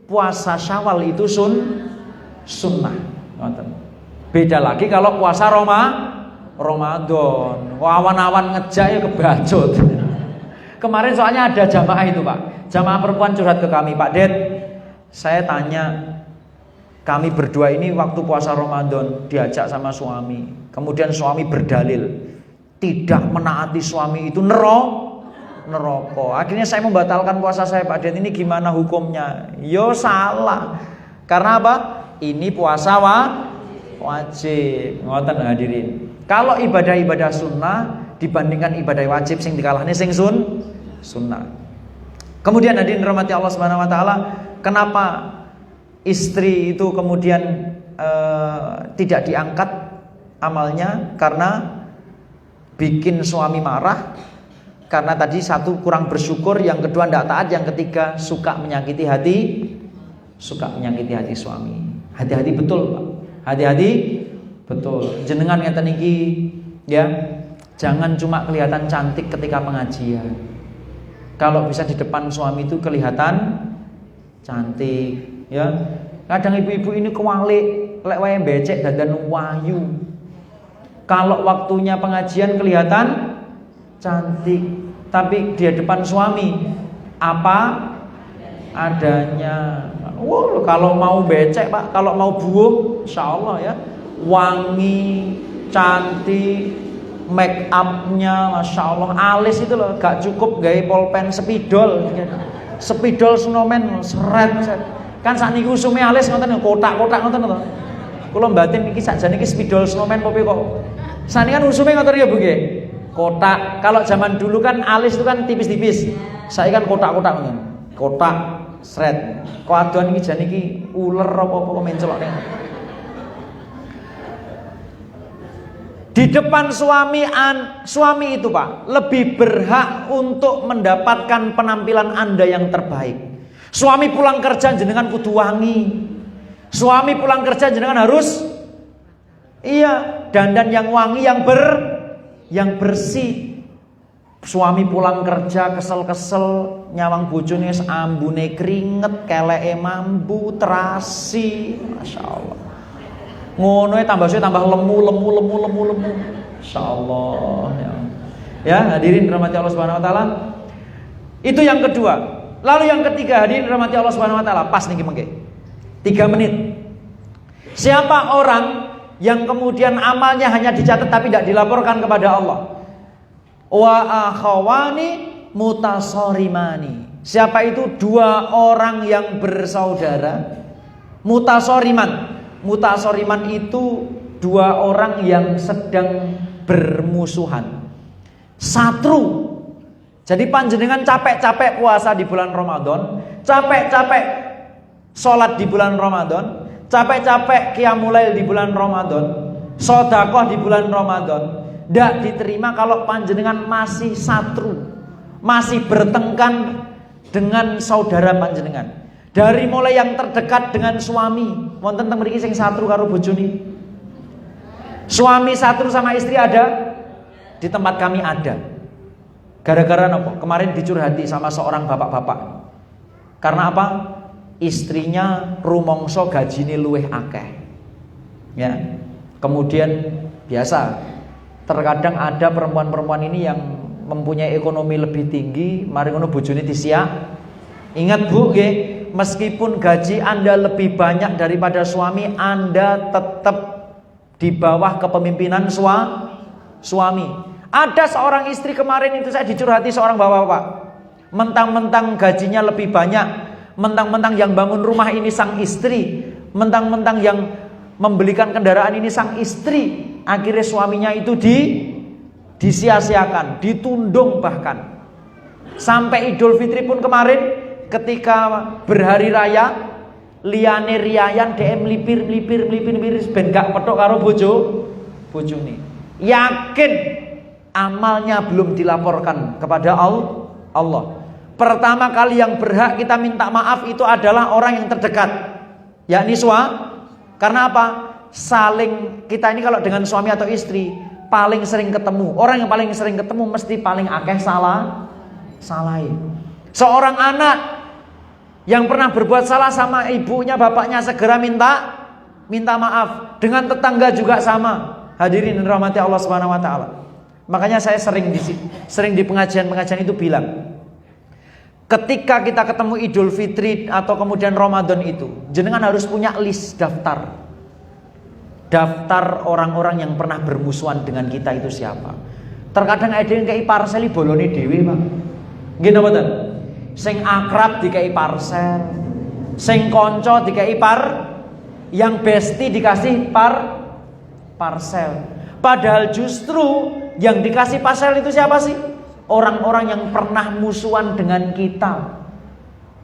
puasa Syawal itu sunnah. Ngoten. Beda lagi kalau puasa Ramadan. Awan-awan ngejak ya kebajut. Kemarin soalnya ada jamaah itu Pak. Jamaah perempuan curhat ke kami, Pak Ded, saya tanya, kami berdua ini waktu puasa Ramadan diajak sama suami. Kemudian suami berdalil tidak menaati suami itu neraka. Akhirnya saya membatalkan puasa saya, Pak Ded, ini gimana hukumnya? Yo salah. Karena apa? Ini puasa wajib. Ngoten hadirin. Kalau ibadah-ibadah sunnah dibandingkan ibadah wajib sing dikalahne sing sunnah. Kemudian hadirin rahmati Allah Subhanahu wa taala, kenapa istri itu kemudian tidak diangkat amalnya? Karena bikin suami marah, karena tadi satu kurang bersyukur, yang kedua tidak taat, yang ketiga suka menyakiti hati suami. Hati-hati betul Pak. Hati-hati betul. Jenengan ngeten iki ya, jangan cuma kelihatan cantik ketika pengajian. Kalau bisa di depan suami itu kelihatan cantik ya. Kadang ibu-ibu ini kewalik, lek wae becek dandan wayu. Kalau waktunya pengajian kelihatan cantik, tapi di depan suami apa adanya. Wow, kalau mau becek Pak, kalau mau buuh, insya Allah ya, wangi, cantik, make upnya, masya Allah, alis itu loh, gak cukup gaya polpen spidol, spidol snowman, seret. Kan saat ini usume alis ngoten kotak-kotak ngoten to. Kula mbatin iki sakjane iki spidol snowman popi kok. Saat ini kan usume ngoten ya Bu nggih. Kotak. Kalau zaman dulu kan alis itu kan tipis-tipis. Saya kan kotak-kotak ngoten. Kotak, seret. Kok adoan iki jane iki uler apa-apa kok mencelok ning. Di depan suami itu Pak lebih berhak untuk mendapatkan penampilan Anda yang terbaik. Suami pulang kerja jenengan kudu wangi. Suami pulang kerja jenengan harus dandan yang wangi, yang bersih. Suami pulang kerja kesel-kesel, nyawang bojone ambune keringet, keleke mambu, terasi, masya Allah. Ngono tambah lemu. Insyaallah ya. Ya, hadirin rahmati Allah Subhanahu wa taala. Itu yang kedua. Lalu yang ketiga, hadirin rahmati Allah Subhanahu wa taala, pas niki mengke. 3 menit. Siapa orang yang kemudian amalnya hanya dicatat tapi tidak dilaporkan kepada Allah? Wa akhawani mutasorimani. Siapa itu? 2 orang yang bersaudara. Mutasoriman itu 2 orang yang sedang bermusuhan, satru. Jadi panjenengan capek-capek puasa di bulan Ramadan, capek-capek sholat di bulan Ramadan, capek-capek qiyamul lail di bulan Ramadan, sedekah di bulan Ramadan, tidak diterima kalau panjenengan masih satru, masih bertengkar dengan saudara panjenengan. Dari mulai yang terdekat dengan suami, wonten teng mriki sing satru karo bojone. Suami satru sama istri ada? Di tempat kami ada. Gara-gara apa? Kemarin dicurhati sama seorang bapak-bapak. Karena apa? Istrinya rumangsa gajine luwih akeh. Ya. Kemudian biasa, terkadang ada perempuan-perempuan ini yang mempunyai ekonomi lebih tinggi, mari ngono bojone disiak. Ingat Bu, nggih, meskipun gaji Anda lebih banyak daripada suami, Anda tetap di bawah kepemimpinan suami. Ada seorang istri kemarin itu saya dicurhati seorang bapak-bapak. Mentang-mentang gajinya lebih banyak, mentang-mentang yang bangun rumah ini sang istri, mentang-mentang yang membelikan kendaraan ini sang istri, akhirnya suaminya itu disia-siakan, ditundung bahkan. Sampai Idul Fitri pun kemarin ketika berhari raya, liyane riayan DM melipir ben gak petok karo bojone. Yakin amalnya belum dilaporkan kepada Allah. Pertama kali yang berhak kita minta maaf itu adalah orang yang terdekat, yakni karena apa? Saling, kita ini kalau dengan suami atau istri paling sering ketemu. Orang yang paling sering ketemu mesti paling akeh salahin. Seorang anak yang pernah berbuat salah sama ibunya, bapaknya segera minta maaf. Dengan tetangga juga sama. Hadirin dan rahmati Allah Subhanahu wa taala. Makanya saya sering di pengajian-pengajian itu bilang, ketika kita ketemu Idul Fitri atau kemudian Ramadan itu, jenengan harus punya list daftar orang-orang yang pernah bermusuhan dengan kita itu siapa. Terkadang ada yang kayak parseli bolone dhewe, Pak. Nggih napa mboten? Sing akrab dikei parsel, sing konco dikei yang besti dikasih parsel. Padahal justru yang dikasih parsel itu siapa sih? Orang-orang yang pernah musuhan dengan kita.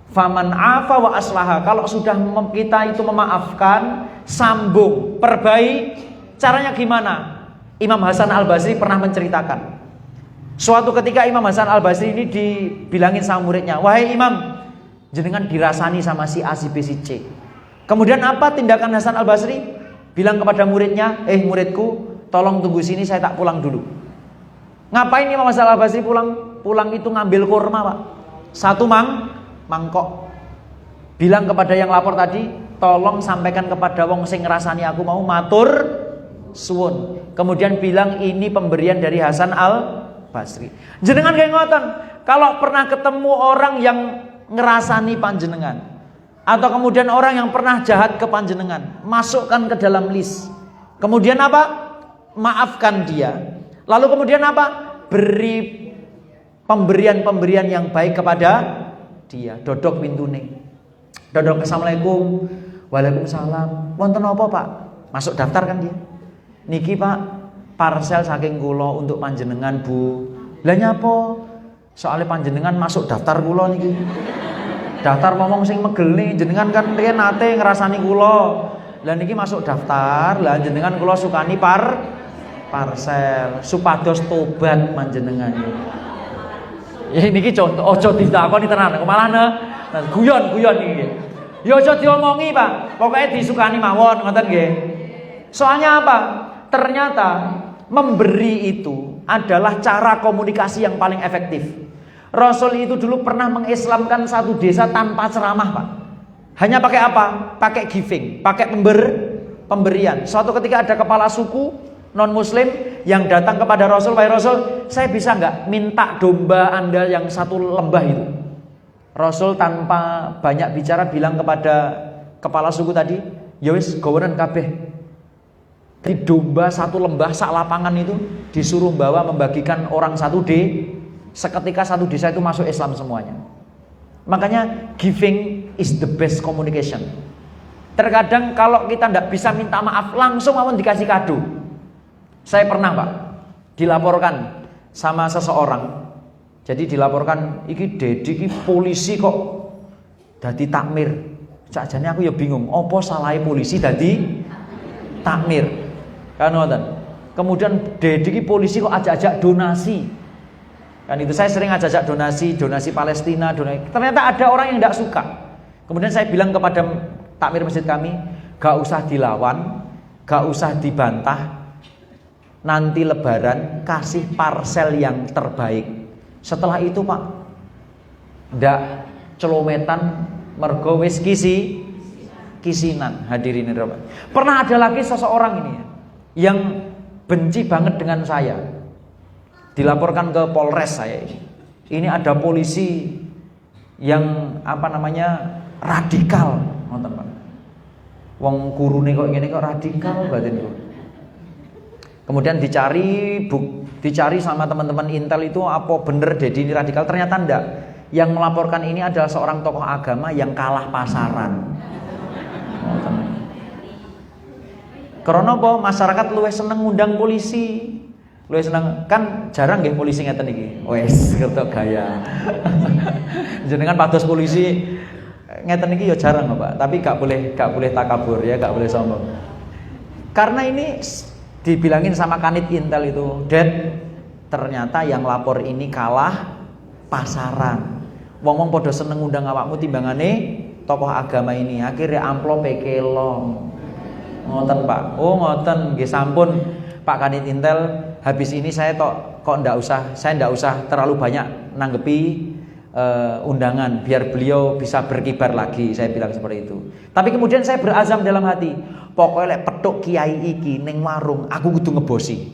Faman afa wa aslaha. Kalau sudah kita itu memaafkan, sambung, perbaiki. Caranya gimana? Imam Hasan Al-Basri pernah menceritakan. Suatu ketika Imam Hasan Al-Basri ini dibilangin sama muridnya, wahai Imam, jenengan dirasani sama si A, si B, si C. Kemudian apa tindakan Hasan Al-Basri? Bilang kepada muridnya, muridku, tolong tunggu sini, saya tak pulang dulu. Ngapain Imam Hasan Al-Basri pulang? Pulang itu ngambil kurma, Pak. 1 mangkok. Bilang kepada yang lapor tadi, tolong sampaikan kepada wong sing ngrasani aku mau matur suwun. Kemudian bilang ini pemberian dari Hasan Al-Basri. Jenengan kayak ngoten, kalau pernah ketemu orang yang ngerasani panjenengan Atau kemudian orang yang pernah jahat ke panjenengan, masukkan ke dalam list. Kemudian apa? Maafkan dia. Lalu kemudian apa? Beri pemberian-pemberian yang baik kepada dia. Dodok pintune. Dodok, assalamualaikum. Waalaikumsalam. Wonten apa Pak? Masuk daftar kan dia. Niki Pak, parcel saking kula untuk panjenengan Bu. Lah nyapa? Soalnya panjenengan masuk daftar kula niki. Daftar ngomong sing megel nih, jenengan kan riyen nate ngrasani kula. Lah niki masuk daftar, lah jenengan kula sukani parcel supados tobat panjenengan. Ya niki contoh aja ditakoni tenan, malah guyon iki. Ya aja diomongi, Pak. Pokoknya disukani mawon, ngoten nggih. Soalnya apa? Ternyata memberi itu adalah cara komunikasi yang paling efektif. Rasul itu dulu pernah mengislamkan satu desa tanpa ceramah, Pak. Hanya pakai apa? Pakai giving, pakai pemberian. Suatu ketika ada kepala suku non muslim yang datang kepada Rasul, "Wahai Rasul, saya bisa nggak minta domba Anda yang satu lembah itu?" Rasul tanpa banyak bicara bilang kepada kepala suku tadi, "Ya wis, gawenan kabeh." Di domba satu lembah sak lapangan itu disuruh bawa membagikan orang satu seketika satu desa itu masuk Islam semuanya. Makanya giving is the best communication. Terkadang kalau kita tidak bisa minta maaf langsung mawon dikasih kado. Saya pernah Pak dilaporkan sama seseorang. Jadi dilaporkan iki Dedi iki polisi kok dadi takmir. Sakjane aku ya bingung, apa salahe polisi dadi takmir? Kan ngoten. Kemudian Dedi iki polisi kok ajak-ajak donasi. Kan itu saya sering ajak donasi Palestina, ternyata ada orang yang tidak suka. Kemudian saya bilang kepada takmir masjid kami, gak usah dilawan, gak usah dibantah. Nanti lebaran kasih parcel yang terbaik. Setelah itu Pak, ndak celometan mergo wis kisinan. Hadirin Rahmat. Pernah ada lagi seseorang ini yang benci banget dengan saya. Dilaporkan ke Polres saya ini. Ini ada polisi yang radikal, ngoten Pak. Wong gurune kok ngene kok radikal batin kok. Kemudian dicari sama teman-teman Intel itu apa bener Dedi ini radikal, ternyata enggak. Yang melaporkan ini adalah seorang tokoh agama yang kalah pasaran. Ngoten. Karena apa? Masyarakat luwih seneng ngundang polisi. Luwih seneng, kan jarang nggih polisi ngeten iki. Wes ketok gaya. Jenengan pados polisi ngeten iki ya jarang Pak, tapi gak boleh takabur ya, gak boleh sombong. Karena ini dibilangin sama kanit Intel itu, "Dad, ternyata yang lapor ini kalah pasaran. Wong-wong padha seneng ngundang awakmu timbangane tokoh agama ini." Akhirnya amplope kelong. Ngoten Pak. Oh ngoten, nggih sampun Pak kanit Intel. Habis ini saya ndak usah terlalu banyak nanggepi undangan biar beliau bisa berkibar lagi, saya bilang seperti itu. Tapi kemudian saya berazam dalam hati, pokoknya lek petuk kiai iki ning warung aku kudu ngebosi.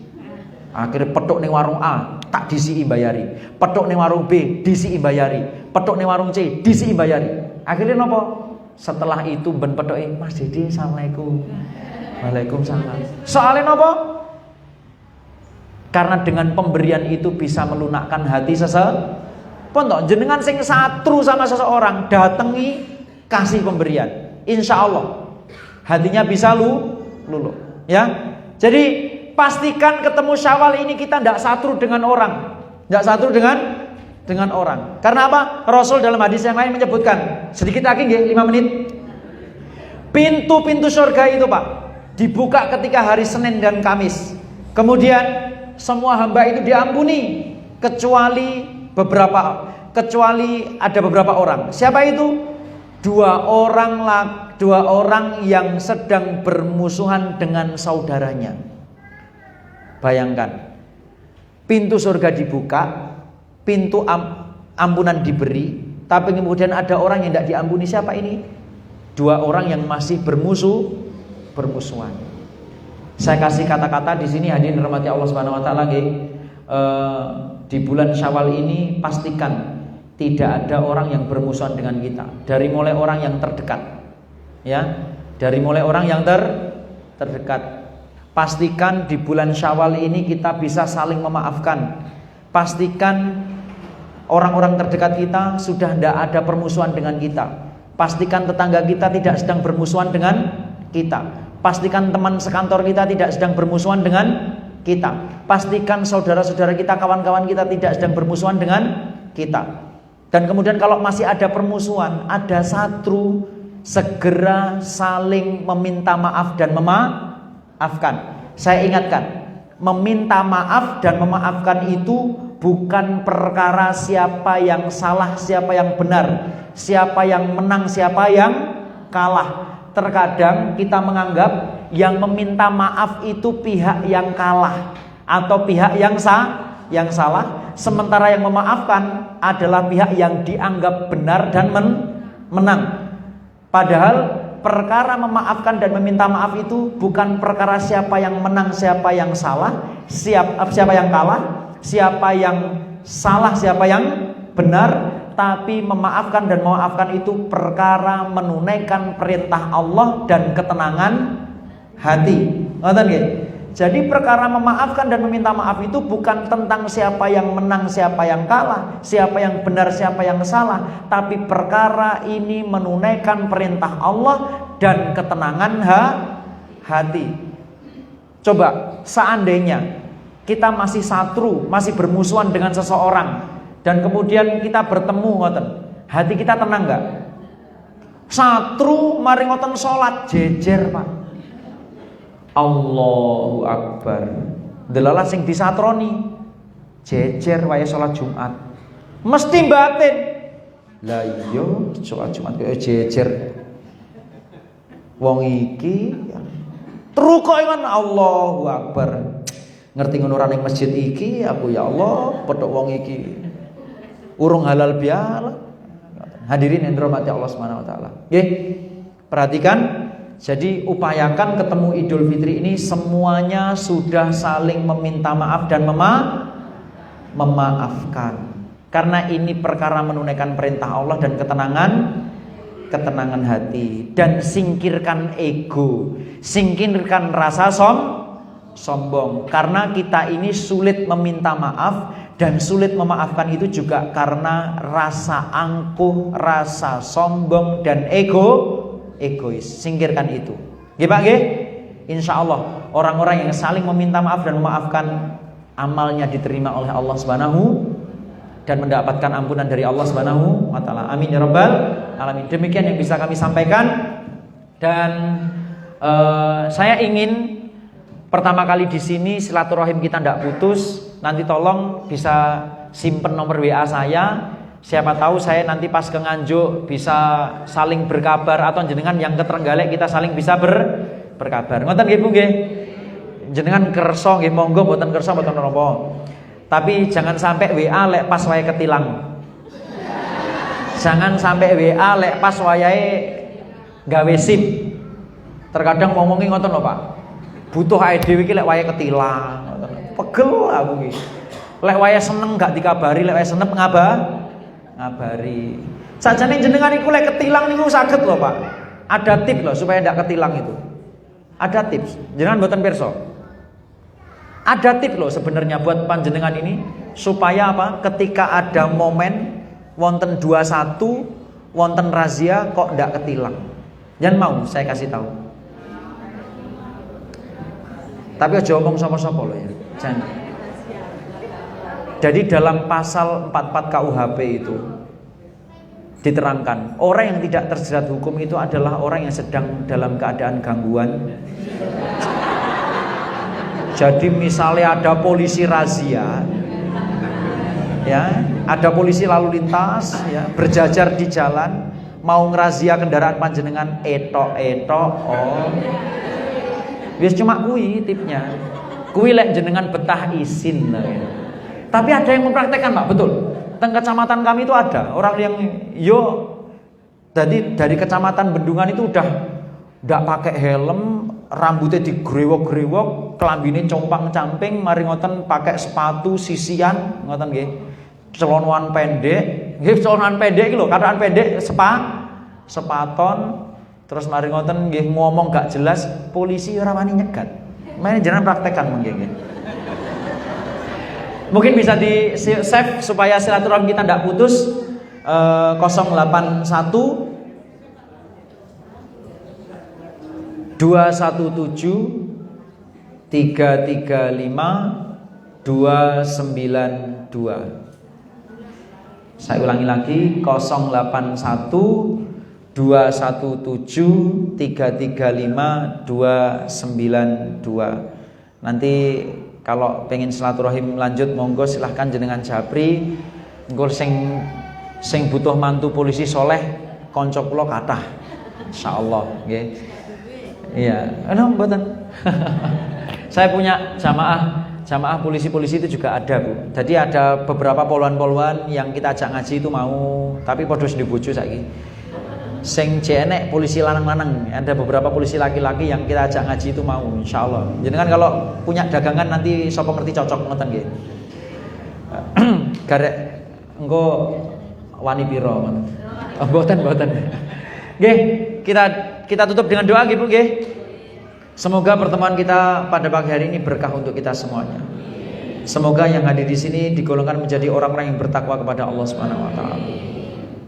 Akhirnya petuk ning warung A tak disiki bayari, petuk ning warung B disiki bayari, petuk ning warung C disiki bayari. Akhirnya nopo? Setelah itu ben petuke, "Mas Dedi, assalamualaikum." Waalaikumsalam. Soalnya nopo? Karena dengan pemberian itu bisa melunakkan hati seseorang. Jenengan sing satru sama seseorang, datangi, kasih pemberian. Insya Allah hatinya bisa luluh. Ya. Jadi pastikan ketemu Syawal ini kita tidak satru dengan orang, tidak satru dengan orang. Karena apa? Rasul dalam hadis yang lain menyebutkan, sedikit lagi nggih, 5 menit. Pintu-pintu surga itu Pak dibuka ketika hari Senin dan Kamis. Kemudian semua hamba itu diampuni kecuali ada beberapa orang. Siapa itu? Dua orang yang sedang bermusuhan dengan saudaranya. Bayangkan, pintu surga dibuka, pintu ampunan diberi, tapi kemudian ada orang yang tidak diampuni. Siapa ini? Dua orang yang masih bermusuhan. Saya kasih kata-kata di sini, hadirin rahmati Allah Subhanahu wa taala, di bulan Syawal ini pastikan Tidak ada orang yang bermusuhan dengan kita. Dari mulai orang yang terdekat, ya, dari mulai orang yang terdekat. Pastikan di bulan Syawal ini kita bisa saling memaafkan. Pastikan orang-orang terdekat kita sudah tidak ada permusuhan dengan kita. Pastikan tetangga kita tidak sedang bermusuhan dengan kita. Pastikan teman sekantor kita tidak sedang bermusuhan dengan kita. Pastikan saudara-saudara kita, kawan-kawan kita tidak sedang bermusuhan dengan kita. Dan kemudian kalau masih ada permusuhan, ada satru, segera saling meminta maaf dan memaafkan. Saya ingatkan, meminta maaf dan memaafkan itu bukan perkara siapa yang salah, siapa yang benar, siapa yang menang, siapa yang kalah. Terkadang kita menganggap yang meminta maaf itu pihak yang kalah atau pihak yang salah, sementara yang memaafkan adalah pihak yang dianggap benar dan menang. Padahal perkara memaafkan dan meminta maaf itu bukan perkara siapa yang menang, siapa yang salah, siapa yang kalah, siapa yang salah, siapa yang benar, tapi memaafkan dan memaafkan itu perkara menunaikan perintah Allah dan ketenangan hati. Ngoten nggih? Jadi perkara memaafkan dan meminta maaf itu bukan tentang siapa yang menang, siapa yang kalah, siapa yang benar, siapa yang salah, tapi perkara ini menunaikan perintah Allah dan ketenangan hati. Coba seandainya kita masih satru, masih bermusuhan dengan seseorang, dan kemudian kita bertemu ngoten, hati kita tenang enggak? Satru mari ngoten salat jejer, Pak. Allahu Akbar. Delala sing disatroni jejer wae salat Jumat. Mesti batin. Lah iya, salat Jumat kaya jejer. Wong iki trukok iman Allahu Akbar. Ngerti ngono ora ning masjid iki, aku ya Allah, pedhok wong iki urung halal biala. Hadirin yang dirahmati Allah Subhanahu wa taala. Nggih. Perhatikan. Jadi upayakan ketemu Idul Fitri ini semuanya sudah saling meminta maaf dan memaafkan. Karena ini perkara menunaikan perintah Allah dan ketenangan hati. Dan singkirkan ego, singkirkan rasa sombong. Karena kita ini sulit meminta maaf dan sulit memaafkan itu juga karena rasa angkuh, rasa sombong dan egois. Singkirkan itu. Nggih Pak nggih? Insyaallah orang-orang yang saling meminta maaf dan memaafkan amalnya diterima oleh Allah Subhanahu dan mendapatkan ampunan dari Allah Subhanahu wa taala. Amin ya rabbal alamin. Demikian yang bisa kami sampaikan dan saya ingin pertama kali di sini silaturahim kita tidak putus. Nanti tolong bisa simpen nomor WA saya. Siapa tahu saya nanti pas ke Nganjuk bisa saling berkabar atau jenengan yang ke Trenggalek kita saling bisa berkabar. Ngoten nggih Bu nggih. Jenengan kersa nggih monggo, mboten kersa mboten napa. Tapi jangan sampai WA lek pas wayahe ketilang. Jangan sampai WA lek pas wayahe gawe SIM. Terkadang ngomongi ngoten lho Pak. Butuh ae dhewe iki lek wayahe ketilang. Pegel aku iki. Lek wayahe seneng gak dikabari, lek wayahe senep ngabari. Sajane jenengan iku lek ketilang niku saged lho Pak. Ada tips loh supaya ndak ketilang itu. Ada tips. Jenengan mboten pirsa. Ada tips loh sebenarnya buat panjenengan ini supaya apa? Ketika ada momen wonten 21, wonten razia kok ndak ketilang. Jangan mau saya kasih tahu. Tapi aja omong sapa-sapa loh ya. Jangan. Jadi dalam pasal 44 KUHP itu diterangkan orang yang tidak terjerat hukum itu adalah orang yang sedang dalam keadaan gangguan. Jadi misalnya ada polisi razia, ya, ada polisi lalu lintas, ya, berjajar di jalan, mau ngerazia kendaraan panjenengan, oh, wis cuma kui tipnya, kui lek jenengan betah isin, ya. Tapi ada yang mempraktekkan Pak, betul. Teng kecamatan kami itu ada orang yang dari kecamatan Bendungan itu udah ndak pakai helm, rambutnya digrewok-grewok, kelambine compang-camping, mari ngoten pakai sepatu sisian, ngoten nggih. Celonuan pendek, Nggih colonan pendek iki lho, kataan pendek sepaton terus mari ngoten nggih ngomong gak jelas, polisi ora wani nyegat. Mene jenengan praktekkan mungkin nggih. Mungkin bisa di save supaya silaturahmi kita ndak putus. 081 217 335 292. Saya ulangi lagi 081 217 335 292. Nanti kalau pengen silaturahim lanjut monggo silahkan jenengan japri. Engko sing butuh mantu polisi soleh kanca kula kathah. Insyaallah nggih. Iya, mboten. Saya punya jamaah polisi-polisi itu juga ada, Bu. Jadi ada beberapa poluan-poluan yang kita ajak ngaji itu mau, tapi padha sing bojo saiki. Sing jenek polisi lanang-lanang, ada beberapa polisi laki-laki yang kita ajak ngaji itu mau, insyaallah. Jadi kan kalau punya dagangan nanti sapa ngerti cocok ngoten nggih. Garek engko wani pira ngoten. Mboten. Nggih, kita tutup dengan doa nggih Bu nggih. Semoga pertemuan kita pada pagi hari ini berkah untuk kita semuanya. Semoga yang hadir di sini digolongkan menjadi orang-orang yang bertakwa kepada Allah Subhanahu wa taala.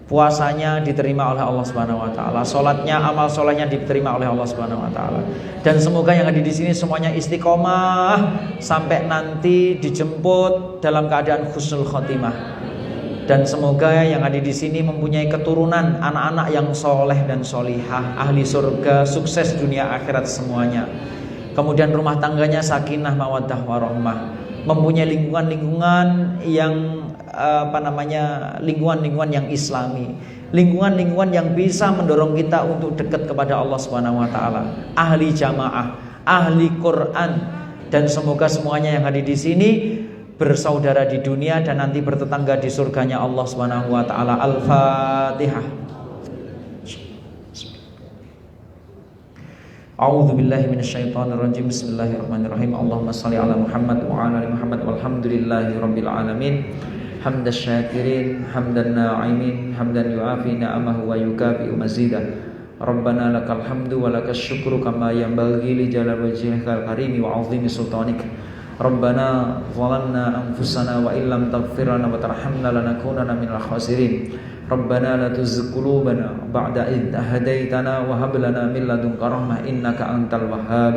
Puasanya diterima oleh Allah Subhanahu wa taala, salatnya, amal solehnya diterima oleh Allah Subhanahu wa taala. Dan semoga yang hadir di sini semuanya istiqomah sampai nanti dijemput dalam keadaan husnul khotimah. Dan semoga yang ada di sini mempunyai keturunan anak-anak yang soleh dan solihah, ahli surga, sukses dunia akhirat semuanya. Kemudian rumah tangganya sakinah, mawaddah, warahmah, mempunyai lingkungan-lingkungan yang lingkungan-lingkungan yang islami, lingkungan-lingkungan yang bisa mendorong kita untuk dekat kepada Allah Subhanahu wa taala, ahli jamaah, ahli Quran, dan semoga semuanya yang ada di sini bersaudara di dunia dan nanti bertetangga di surganya Allah Subhanahu wa taala. Al-Fatihah. A'udzu billahi minasyaitonir rajim. Bismillahirrahmanirrahim. Allahumma shalli ala Muhammad wa ala ali Muhammad walhamdulillahirabbil alamin. Hamdas syakirin, hamdan na'imin, hamdan yu'afi ni'amahu wa yukafi'u mazidah. Rabbana lakal hamdu wa lakas syukru kama yanbaghi li jalali wajhikal karimi wa 'azimi sultanik. Rabbana zalamna anfusana wa illam taghfir lana wa tarhamna lanakunanna minal khasirin. Rabbana la tuzigh qulubana ba'da idh hadaytana wa hab lana min ladunka rahmah innaka antal wahhab.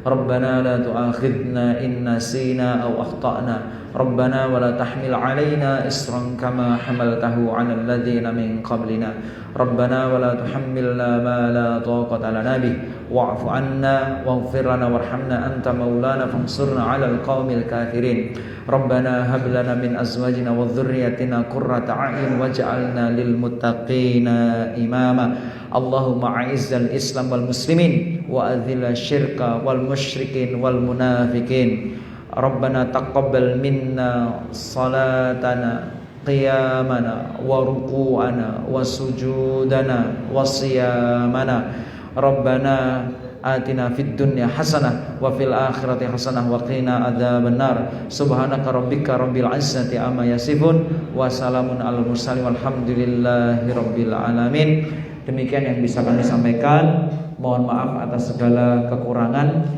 Rabbana la tu'akhidhna in nasina aw akhtana. Rabbana wa la tahmil 'alaina isran kama hamaltahu 'alal ladzina min qablina. Rabbana wa la tuhammilna ma la taqata lana bih wa'fu 'anna waghfir lana warhamna anta maulana fansurna 'alal qaumil kafirin. Rabbana hab lana min azwajina wa dhurriyyatina qurrata a'yun waj'alna lil muttaqina imama. Allahumma a'izzal Islam wal muslimin wa adhil syirka wal musyrikin wal munafikin. Rabbana taqabbal minna salatana qiyamana wa ruku'ana wa sujudana wa siyamana. Rabbana atina fid dunya hasanah wa fil akhirati hasanah wa qina adzabannar. Subhanaka rabbika rabbil izzati amma yasifun wa salamun alal mursalin walhamdulillahi rabbil alamin. Demikian yang bisa kami sampaikan. Mohon maaf atas segala kekurangan.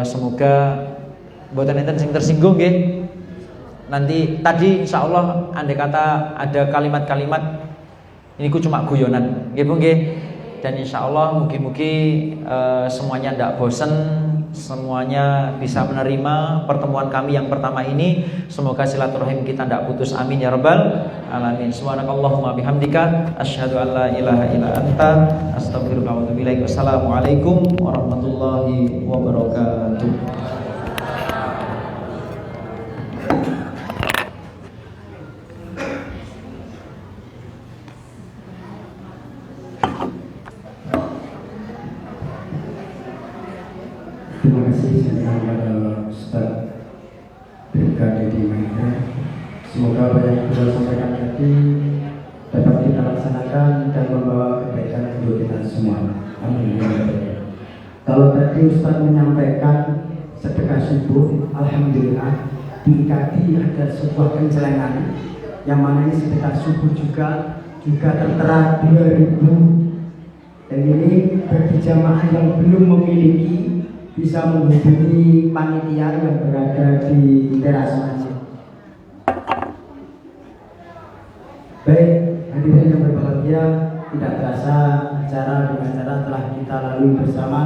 Semoga mboten enten sing tersinggung nggih. Nanti tadi insyaallah andai kata ada kalimat-kalimat ini ku cuma guyonan nggih Bu nggih. Dan insyaallah mugi-mugi semuanya ndak bosen, semuanya bisa menerima pertemuan kami yang pertama ini. Semoga silaturahim kita ndak putus, amin ya rabbal alamin. Subhanakallahumma bihamdika asyhadu an la ilaha illa anta astaghfiruka wa atubu ilaik. Wassalamualaikum warahmatullahi wabarakatuh.
Terima kasih kepada Ustaz Brigade di Mahendra. Semoga apa yang beliau sampaikan tadi dapat kita laksanakan dan membawa kebaikan untuk kita semua. Amin. Kalau tadi Ustaz menyampaikan sedekah subuh, alhamdulillah di kaki ada sebuah kencelengan yang mana ini sekitar subuh juga tertera 2000. Dan ini bagi jamaah yang belum memiliki bisa menghubungi panitia yang berada di teras masjid. Baik, hadirin yang berbahagia, tidak terasa acara telah kita lalui bersama.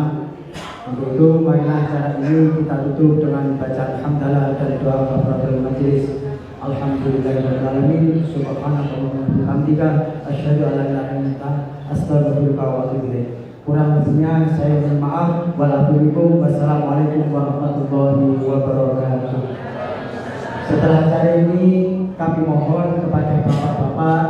Untuk itu, marilah acara ini kita tutup dengan bacaan hamdalah dan doa kafaratul majelis. Alhamdulillahirrahmanirrahim. Subhanallah wa bihamdika asyhadu an la ilaha illa anta astaghfiruka wa atubu ilaik. Kurang lebihnya saya mohon maaf. Wassalamualaikum warahmatullahi wabarakatuh. Setelah acara ini kami mohon kepada bapak-bapak